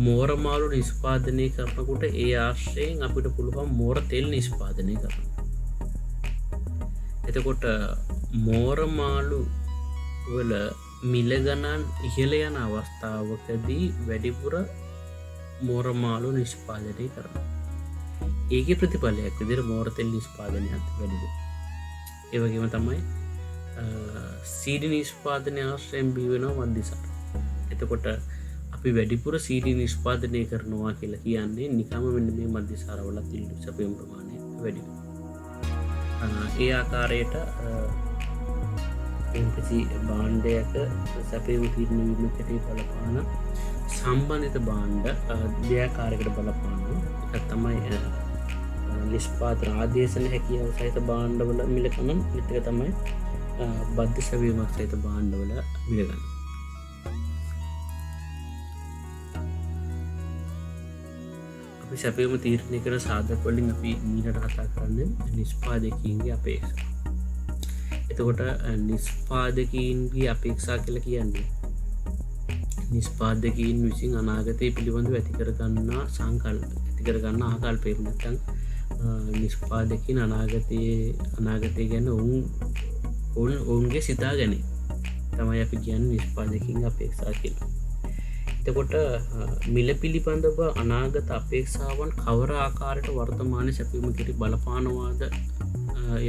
Speaker 1: මෝර මාළු නිෂ්පාදනය කරනකොට ඒ ආශ්‍රයෙන් අපිට පුළුවන් මෝර තෙල් නිෂ්පාදනය කරන්න. එතකොට මෝර මාළු වල මිල ගණන් ඉහළ යන අවස්ථාවකදී වැඩිපුර මෝර මාළු නිෂ්පාදනය කරනවා. ඒකේ ප්‍රතිඵලයක් විදිහට මෝර තෙල් නිෂ්පාදනයත් වැඩි වෙනවා. ඒ වගේම තමයි සීඩි නිෂ්පාදනය ආශ්‍රයෙන් බිහි වෙනවා මන්දිසාර. එතකොට අපි වැඩිපුර සීඩි නිෂ්පාදනය කරනවා කියලා කියන්නේ නිකම්ම මෙන්න මේ මන්දිසාරවල තිල් සැපයුම් ප්‍රමාණය වැඩි වෙනවා. ඒ ආකාරයට එම්පසි භාණ්ඩයක සැපයුම් තීරණය වීමකට බලපාන සම්බන්ධිත භාණ්ඩ දෙආකාරයකට බලපානවා. එකක් තමයි නිෂ්පාදන ආදේශන හැකියාව සහිත භාණ්ඩවල මිල ගණන්. ඊට තමයි බද්ධ සැපයීමක් සහිත භාණ්ඩවල මිල ගණන්. අපි සැපයීම තීරණය කරන සාධක වලින් අපි ඊළඟට කතා කරන්නේ නිෂ්පාදකීන්ගේ අපේක්ෂා. එතකොට නිෂ්පාදකීන්ගේ අපේක්ෂා කියලා කියන්නේ නිෂ්පාදකීන් විසින් අනාගතය පිළිබඳව ඇති කරගන්නා සංකල්ප ඇති කරගන්න ආකල්පය. නැත්නම් නිෂ්පාදකීන් අනාගතය ගැන ඔවුන්ගේ සිතා ගැනීම තමයි අපි කියන්නේ නිෂ්පාදකීන්ගේ අපේක්ෂා කියලා. ඊට එතකොට මිල පිළිබඳව අනාගත අපේක්ෂාවන් කවර ආකාරයට වර්තමාන සැපීම කෙරි බලපානවාද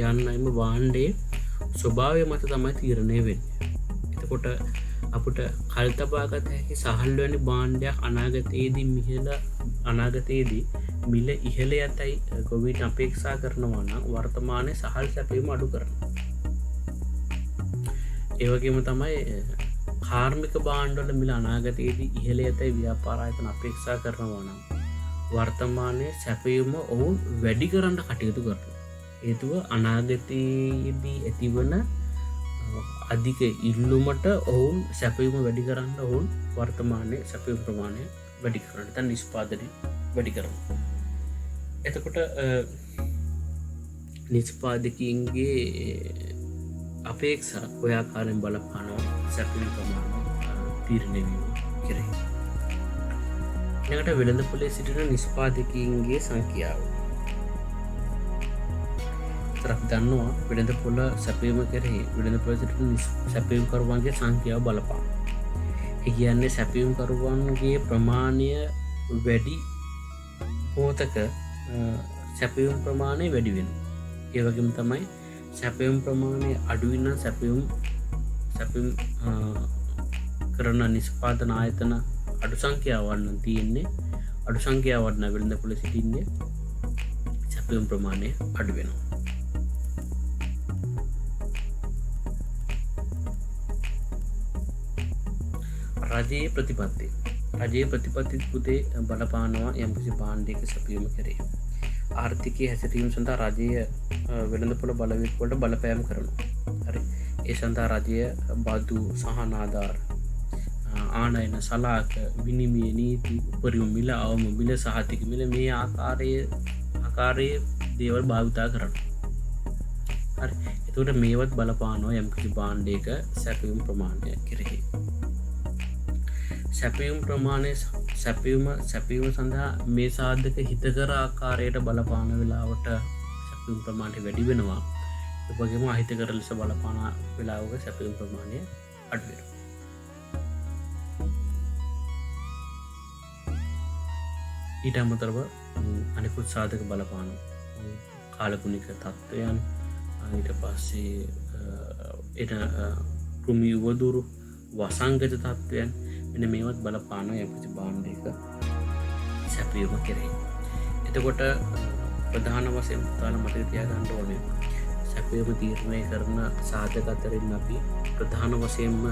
Speaker 1: යන්නයිම වාණ්ඩයේ ස්වභාවය මත තමයි තීරණය වෙන්නේ. එතකොට අපට කල්තබාගත හැකි සහල්වැනි බාණ්ඩයක් අනාගතයේදී මිල ඉහළ ඇතයි ගොවිට අපේක්ෂා කරනවා නම් වර්තමානය සහල් සැපීම අඩු කරන. ඒවගේම තමයි කාර්මික බාණ්ඩවල මිල අනාගතයේදී ඉහළ ඇතයි ව්‍යාපාරායතන අපේක්ෂා කරනවා නම් වර්තමානය සැපයුම ඔවුන් වැඩි කරන්න කටයුතු කරන. හේතුව අනාගතයේදී ඇතිවන අධික ඉල්ලුමට ඔවුන් සැපයුම වැඩි කරන්න ඔවුන් වර්තමානය සැපයුම් ප්‍රමාණය වැඩි කරන්න තන් නිස්පාදනය වැඩි කරන. එතකොට නිස්පාදකින්ගේ අපේක්ෂා ඔයාකාරෙන් බලපානවා සැපිල් ප්‍රමාණය තීරණයවීම කෙරෙහි. එකට වෙළඳ පොලේ සිටින නිස්පාදකින්ගේ සංඛ්‍යාව තරක් දන්නවා වෙළඳ පොල සැපීම කෙරෙහි වෙළඳ පොල සිටින සැපීම් කරුවන්ගේ සංඛ්‍යාව බලපාන. ඒ කියන්නේ සැපීම් කරුවන්ගේ ප්‍රමාණය වැඩි පෝතක සැපයුම් ප්‍රමාණය වැඩි වෙන. ඒවගේම තමයි සැපයුම් ප්‍රමාණය අඩුවන්න සැපයුම් කරන නිස්පාදන ආයතන අඩු සංඛ්‍යාවන්න තියෙන්නේ අඩු සංඛ්‍යාවන්න වෙළඳ පොල සිටින්නේ සැපයුම් ප්‍රමාණය අඩු වෙනවා. රජයේ ප්‍රතිපත්ති පුතේ බලපානවා යම්කිසි බාණ්ඩයක සැපීම කරේ. ආර්ථිකය හැසිරීම සඳහා රජය වෙළඳ පොළ බලවේගවලට බලපෑම් කරනවා. හරි. ඒ සඳහා රජය බදු සහනාධාර ආනයන සලාක විනිමය නීති උපරිම මිල අවම මිල සහතික මිල මේ ආකාරයේ දේවල් භාවිතා කරනවා. හරි. එතකොට මේවත් බලපානවා යම්කිසි බාණ්ඩයක සැපයුම් ප්‍රමාණය කෙරෙහි. සැපයුම් ප්‍රමාණය සැපීම සඳහා මේ සාධක හිතකර ආකාරයට බලපාන වෙලාවට සැපයුම් ප්‍රමාණය වැඩි වෙනවා. එපගේම අහිතකර ලෙස බලපාන වෙලාවක සැපයුම් ප්‍රමාණය අඩු වෙනවා. ඊට අමතරව අනිකුත් සාධක බලපාන කාලගුණික තත්ත්වයන් ඊට පස්සේ එන කෘමි වදුරු වසංගත තත්ත්වයන් මෙන්න මේවත් බලපාන යම්කිසි බාණ්ඩයක සැපයුම කෙරෙහි. එතකොට ප්‍රධාන වශයෙන් පුතාල මතක තියාගන්න ඕනේ සැපයුම තීරණය කරන සාධක අතරින් අපි ප්‍රධාන වශයෙන්ම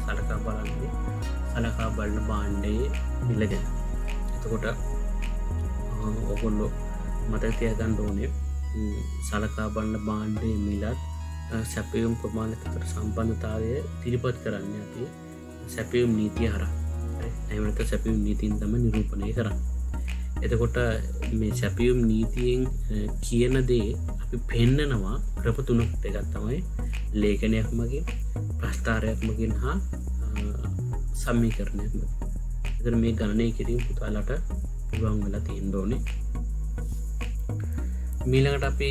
Speaker 1: සලකා බලන බාණ්ඩයේ මිල ගැන. එතකොට ඔගොල්ලෝ මතක තියාගන්න ඕනේ සලකා බලන බාණ්ඩයේ මිලත් සැපයුම් ප්‍රමාණයට අතර සම්බන්ධතාවය ඉදිරිපත් කරන්න අපි සැපයුම් නීතිය හරහා. එහෙම සැපයුම් නීතියෙන් තමයි නිරූපණය කරන්නේ. එතකොට මේ සැපයුම් නීතියෙන් කියන දේ අපි පෙන්නනවා ක්‍රම තුනකට. එකක් තමයි ලේඛනයක් මගින්, ප්‍රස්ථාරයක් මගින් හා සමීකරණයක් මගින්. එතන මේ ගණනය කිරීම පුතාලට පුළුවන් වෙලා තියෙන්න ඕනේ. ඊළඟට අපි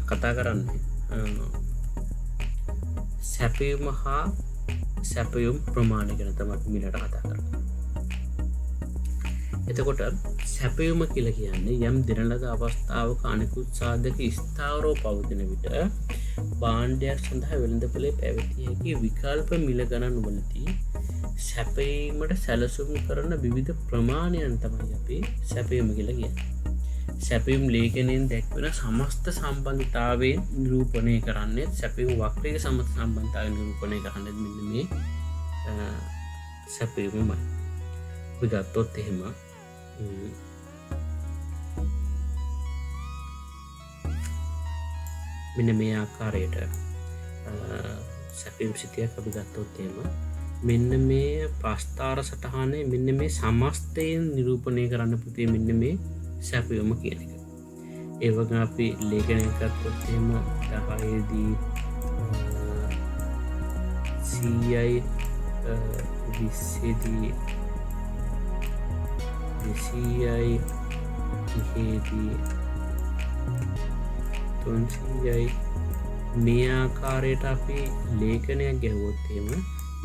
Speaker 1: කතා කරන්නේ සැපයුම හා සැපයුම් ප්‍රමාණය ගැන තමයි මිලට කතා කරන්නේ. එතකොට සැපයුම කියලා කියන්නේ යම් දෙන ලද අවස්ථාවක අනිකුත් සාධක ස්ථාවරව පවතින විට භාණ්ඩයක් සඳහා වෙළඳපොලේ පැවතිය හැකි විකල්ප මිල ගණන් වලදී සැපයීමට සැලසුම් කරන විවිධ ප්‍රමාණයන් තමයි අපි සැපයුම කියලා කියන්නේ. සැපයුම් ලේඛනයෙන් දැක්වෙන සමස්ත සම්බන්ධතාවයෙන් නිරූපණය කරන්නේ සැපයුම් වක්‍රයේ සමස්ත සම්බන්ධතාවයෙන් නිරූපණය කරන්නේ මෙන්න මේ සැපයුමයි. අපි ගත්තොත් එහෙම මෙන්න මේ ආකාරයට සැපයුම් සිතියක් අපි ගත්තොත් එහෙම මෙන්න මේ ප්‍රස්ථාර සටහනේ මෙන්න මේ සමස්තයෙන් නිරූපණය කරන්න පුතේ මෙන්න මේ සැපයුම කියන එක. ඒ වගේම අපි ලේඛනයක් ගත්තොත් එහෙම 10 දී 100යි 20 දී 200යි 30 දී 300යි මේ ආකාරයට අපි ලේඛනයක් ගැහුවොත් එහෙම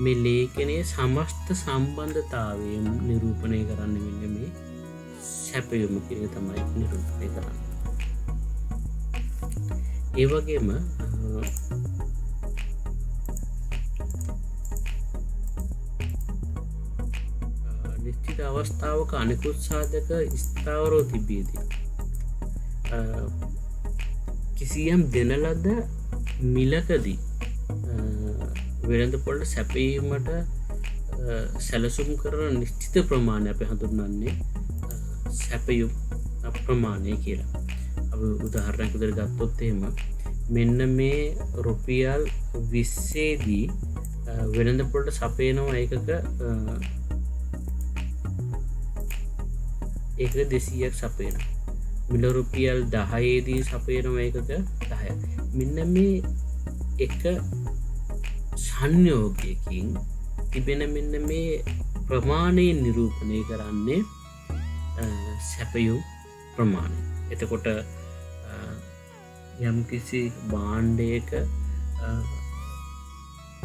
Speaker 1: මේ ලේඛනයේ සමස්ත සම්බන්ධතාවය නිරූපණය කරන්න වෙන්නේ මේ සැපයුම කියන එක තමයි නිරූපණය කරන්නේ. ඒ වගේම නිශ්චිත අවස්ථාවක අනිකුත් සාධක ස්ථාවරව තිබියදී කිසියම් දෙන ලද මිලකදී වෙළඳපොළට සැපීමට සැලසුම් කරන නිශ්චිත ප්‍රමාණය අපි හඳුන්වන්නේ සැපයුම් ප්‍රමාණය කියලා. අපි උදාහරණයක් විදිහට ගත්තොත් එහෙම මෙන්න මේ රුපියල් 20 දී වෙළඳපොළට සපයනවා ඒකක 200ක් සපයනවා. මිල රුපියල් 10 දී සපයනවා ඒකක 10ක්. මෙන්න මේ එක සංයෝගයකින් තිබෙන මෙන්න මේ ප්‍රමාණය නිරූපණය කරන්නේ සැපයුම් ප්‍රමාණය. එතකොට යම් කිසි භාණ්ඩයක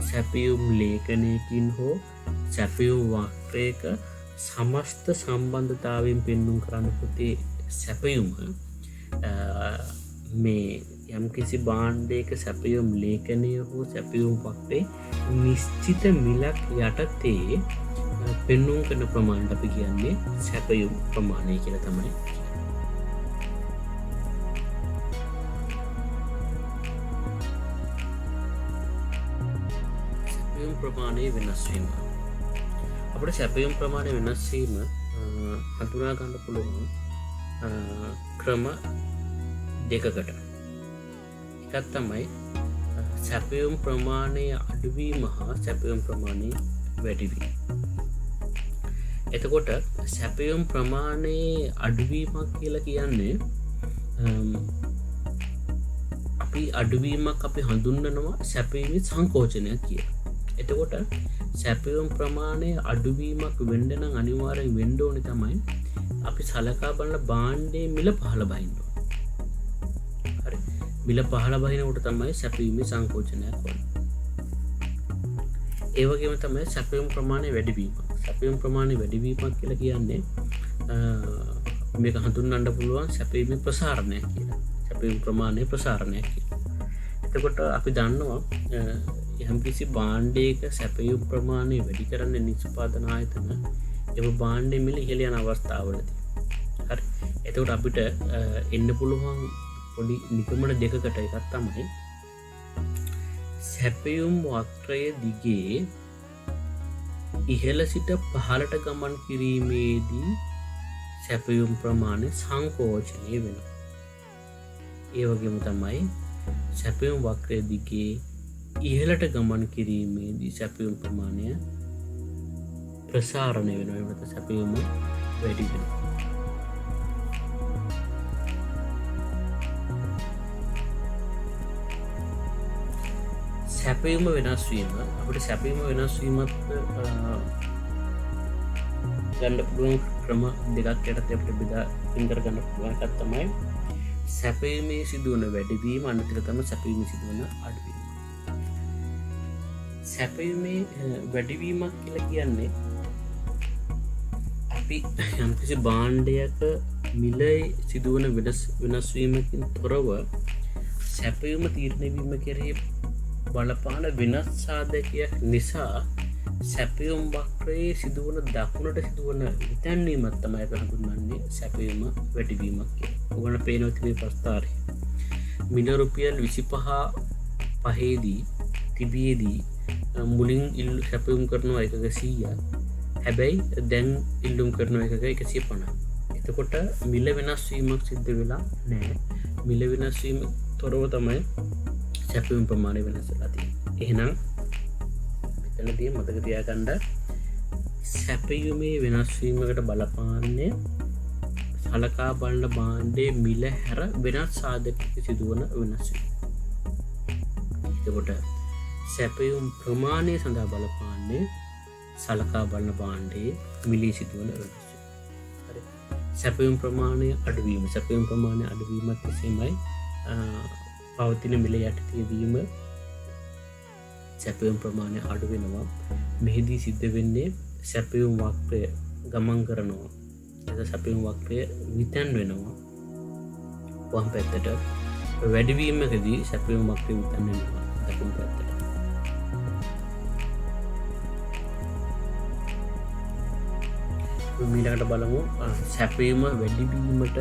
Speaker 1: සැපයුම් ලේඛනයකින් හෝ සැපයුම් වක්‍රයක සමස්ත සම්බන්ධතාවයෙන් පෙන්නුම් කරන්න පුතේ සැපයුම මේ යම් කිසි භාණ්ඩයක සැපයුම් ලේඛනය හෝ සැපයුම් වක්‍රේ නිශ්චිත මිලක් යටතේ පෙන්නුම් කරන ප්‍රමාණයට අපි කියන්නේ සැපයුම් ප්‍රමාණය කියලා තමයි. සැපයුම් ප්‍රමාණය වෙනස් වීම. අපිට සැපයුම් ප්‍රමාණය වෙනස් වීම හඳුනා ගන්න පුළුවන් ක්‍රම දෙකකට. එකක් තමයි සැපයුම් ප්‍රමාණය අඩුවීම හා සැපයුම් ප්‍රමාණය වැඩිවීම. එතකොට සැපයුම් ප්‍රමාණයේ අඩුවීමක් කියලා කියන්නේ අපි අඩුවීමක් අපි හඳුන්වනවා සැපයීමේ සංකෝචනයක් කියලා. එතකොට සැපයුම් ප්‍රමාණය අඩුවීමක් වෙන්න නම් අනිවාර්යෙන් වෙන්න ඕනේ තමයි අපි සලකා බලන භාණ්ඩයේ මිල පහළ බහින්න ඕනේ. හරි. මිල පහළ බහිනකොට තමයි සැපයීමේ සංකෝචනයක් වන්නේ. ඒ වගේම තමයි සැපයුම් ප්‍රමාණය වැඩිවීම. සැපයුම් ප්‍රමාණය වැඩිවීමක් කියලා කියන්නේ මේක හඳුන්වන්න පුළුවන් සැපයීමේ ප්‍රසාරණයක් කියලා. සැපයුම් ප්‍රමාණය ප්‍රසාරණයක් කියලා. එතකොට අපි දන්නවා යම්කිසි භාණ්ඩයක සැපයුම් ප්‍රමාණය වැඩි කරන්න නිෂ්පාදන ආයතන එම භාණ්ඩයේ මිල ඉහළ යන අවස්ථාවලදී. හරි. එතකොට අපිට එන්න පුළුවන් පොඩි නිගමන දෙකකට. එකක් තමයි සැපයුම් වක්‍රයේ දිගේ ඉහළ සිට පහළට ගමන් කිරීමේදී සැපයුම් ප්‍රමාණය සංකෝචනය වෙනවා. ඒ වගේම තමයි සැපයුම් වක්‍රයේ දිගේ ඉහළට ගමන් කිරීමේදී සැපයුම් ප්‍රමාණය ප්‍රසාරණය වෙනවා. එතකොට සැපයුම වැඩි වෙනවා. සැපයුම වෙනස් වීම අපිට සැපයුම වෙනස් වීමත් ගන්න පුළුවන් ක්‍රම දෙකක් යටතේ අපිට බෙදා ඉන්දර ගන්න පුළුවන්. එකක් තමයි සැපයීමේ සිදුවන වැඩිවීම, අනිත් එක තමයි සැපයීමේ සිදුවන අඩුවීම. සැපයීමේ වැඩිවීමක් කියලා කියන්නේ අපි යම්කිසි භාණ්ඩයක මිලේ සිදුවන වෙනස් වීමකින් තොරව සැපයීම තීරණය වීම කෙරෙහි බලපාන වෙනස් සාධකයක් නිසා සැපයුම් වක්‍රයේ සිදුවන දකුණට සිදුවන විතැන්වීමක් තමයි අපි හඳුන්වන්නේ සැපයුම වැඩිවීමක් කියලා. ඔයගොල්ලෝ පේනවා මේ ප්‍රස්තාරය. මිල රුපියල් 25 දී තිබියදී මුලින් සැපයුම් කරනවා එකක 100ක්. හැබැයි දැන් ඉල්ලුම් කරනවා එකක 150. එතකොට මිල වෙනස් වීමක් සිද්ධ වෙලා නැහැ. මිල වෙනස් වීම තොරව තමයි සැපයුම් ප්‍රමාණය වෙනස් වෙලා තියෙන්නේ. එහෙනම් මෙතනදී මතක තියාගන්න සැපයුමේ වෙනස් වීමකට බලපාන්නේ සලකා බලන භාණ්ඩයේ මිල හැර වෙනස් සාධකයක සිදුවන වෙනස් වීම. එතකොට සැපයුම් ප්‍රමාණය සඳහා බලපාන්නේ සලකා බලන භාණ්ඩයේ මිලේ සිදුවන වෙනස් වීම. හරි. සැපයුම් ප්‍රමාණය අඩුවීම. සැපයුම් ප්‍රමාණය අඩුවීමත් එසේමයි පවතින මිල යටතේදීම සැපයුම් ප්‍රමාණය අඩු වෙනවා. මෙහිදී සිද්ධ වෙන්නේ සැපයුම් වක්‍රය ගමන් කරනවා. එත සැපයුම් වක්‍රය විතැන් වෙනවා වම් පැත්තට. වැඩිවීමකදී සැපයුම් වක්‍රය විතැන් වෙනවා දකුණු පැත්තට. මීළඟට බලමු සැපීම වැඩිවීමට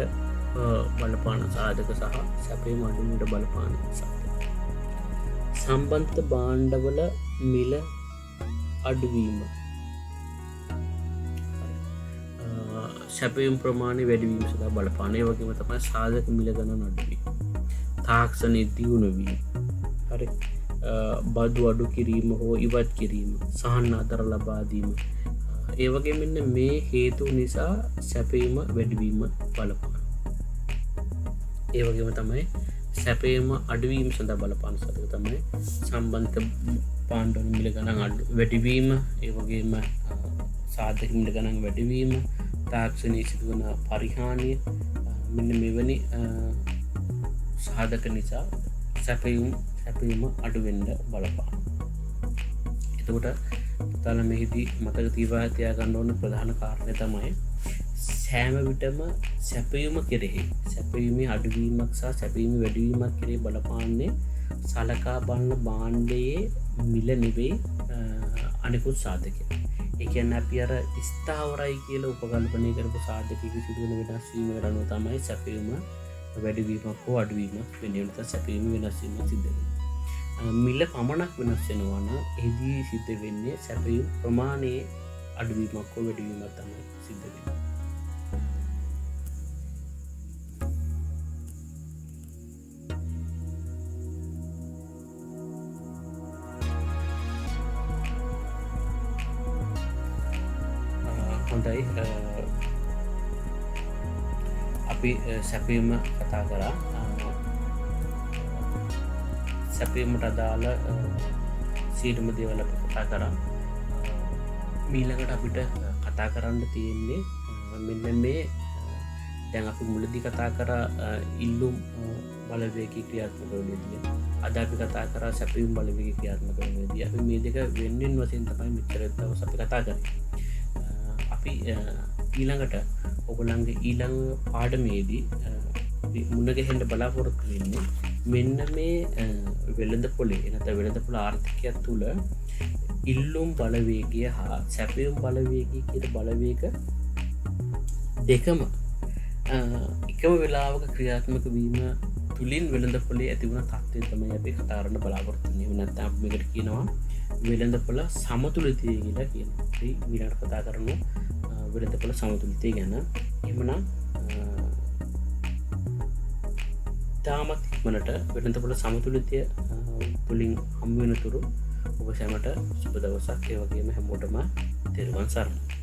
Speaker 1: බලපාන සාධක සහ සැපීම අඩුවීමට බලපාන සාධක. සම්බන්ධ භාණ්ඩවල මිල අඩුවීම සැපයුම් ප්‍රමාණය වැඩිවීම සඳහා බලපාන. ඒ වගේම තමයි සාධක මිල ගණන් අඩුවීම, තාක්ෂණයේ දියුණු වීම, හරි බදු අඩු කිරීම හෝ ඉවත් කිරීම, සහන් අතර ලබා දීම. ඒ වගේ මෙන්න මේ හේතු නිසා සැපීම වැඩිවීම බලපාන. ඒ වගේම තමයි සැපීම අඩුවීම සඳහා බලපාන සාධක තමයි සම්බන්ධ භාණ්ඩවල මිල ගණන් වැඩිවීම, ඒ වගේම සාධක මිල ගණන් වැඩිවීම, තාක්ෂණයේ සිදුවන පරිහානිය. මෙන්න මෙවැනි සාධක නිසා සැපීම අඩුවෙන්න බලපාන. එතකොට පුතාල මෙහිදී මතක තියා ගන්න ඕන ප්‍රධාන කාරණය තමයි සෑම විටම සැපයුම කෙරෙහි සැපයීමේ අඩුවීමක් සහ සැපීමේ වැඩිවීමක් කෙරෙහි බලපාන්නේ සලකා බලන භාණ්ඩයේ මිල නෙවෙයි අනිකුත් සාධකය. ඒ කියන්නේ අපි අර ස්ථාවරයි කියලා උපකල්පනය කරපු සාධකයක සිදුවන වෙනස් වීම අනුව තමයි සැපයීම වැඩිවීමක් හෝ අඩුවීමක් වෙන්නේ. නැත්නම් සැපයීම වෙනස් වීමක් සිද්ධ වෙන්නේ. මිල පමණක් වෙනස් වෙනවා නම් එහිදී සිද්ධ වෙන්නේ සැපයීම ප්‍රමාණයේ අඩුවීමක් හෝ වැඩිවීමක් තමයි සිද්ධ වෙන්නේ. හොඳයි, අපි සැපීම කතා කරා. සැපීමට අදාළ සියලුම දේවල් අපි කතා කරා. ඊළඟට අපිට කතා කරන්න තියෙන්නේ මෙන්න මේ දැන් අපි මුලදී කතා කරා ඉල්ලුම් බලවේගී ක්‍රියාත්මක වෙන විදිය. අද අපි කතා කරා සැපීම බලවේගී ක්‍රියාත්මක වෙන විදිය. අපි මේ දෙක වෙනින් වශයෙන් තමයි මෙච්චර දවස් අපි කතා කරන්නේ. අපි ඊළඟට ඔයගොල්ලන්ගේ ඊළඟ පාඩමේදී මුණගැහෙන්න බලාපොරොත්තු වෙන්නේ මෙන්න මේ වෙළඳ පොලේ නැත්නම් වෙළඳ පොළ ආර්ථිකයක් තුළ ඉල්ලුම් බලවේගය හා සැපයුම් බලවේගය කියන බලවේග දෙකම එකම වෙලාවක ක්‍රියාත්මක වීම තුලින් වෙළඳ පොලේ ඇතිවන තත්ත්වය තමයි අපි කතා කරන්න බලාපොරොත්තු වෙන්නේ. නැත්නම් අපි මේකට කියනවා වෙළඳ පොළ සමතුලිතය කියලා කියනවා. අපි ඊළඟට කතා කරමු වෙළඳ පොළ සමතුලිතය ගැන. එහෙමනම් තාමත් ඉක්මනට වෙළඳ පොළ සමතුලිතය තුලින් හම් වෙනතුරු ඔබ සැමට සුබ දවසක්. ඒ වගේම හැමෝටම තෙරුවන් සරණයි.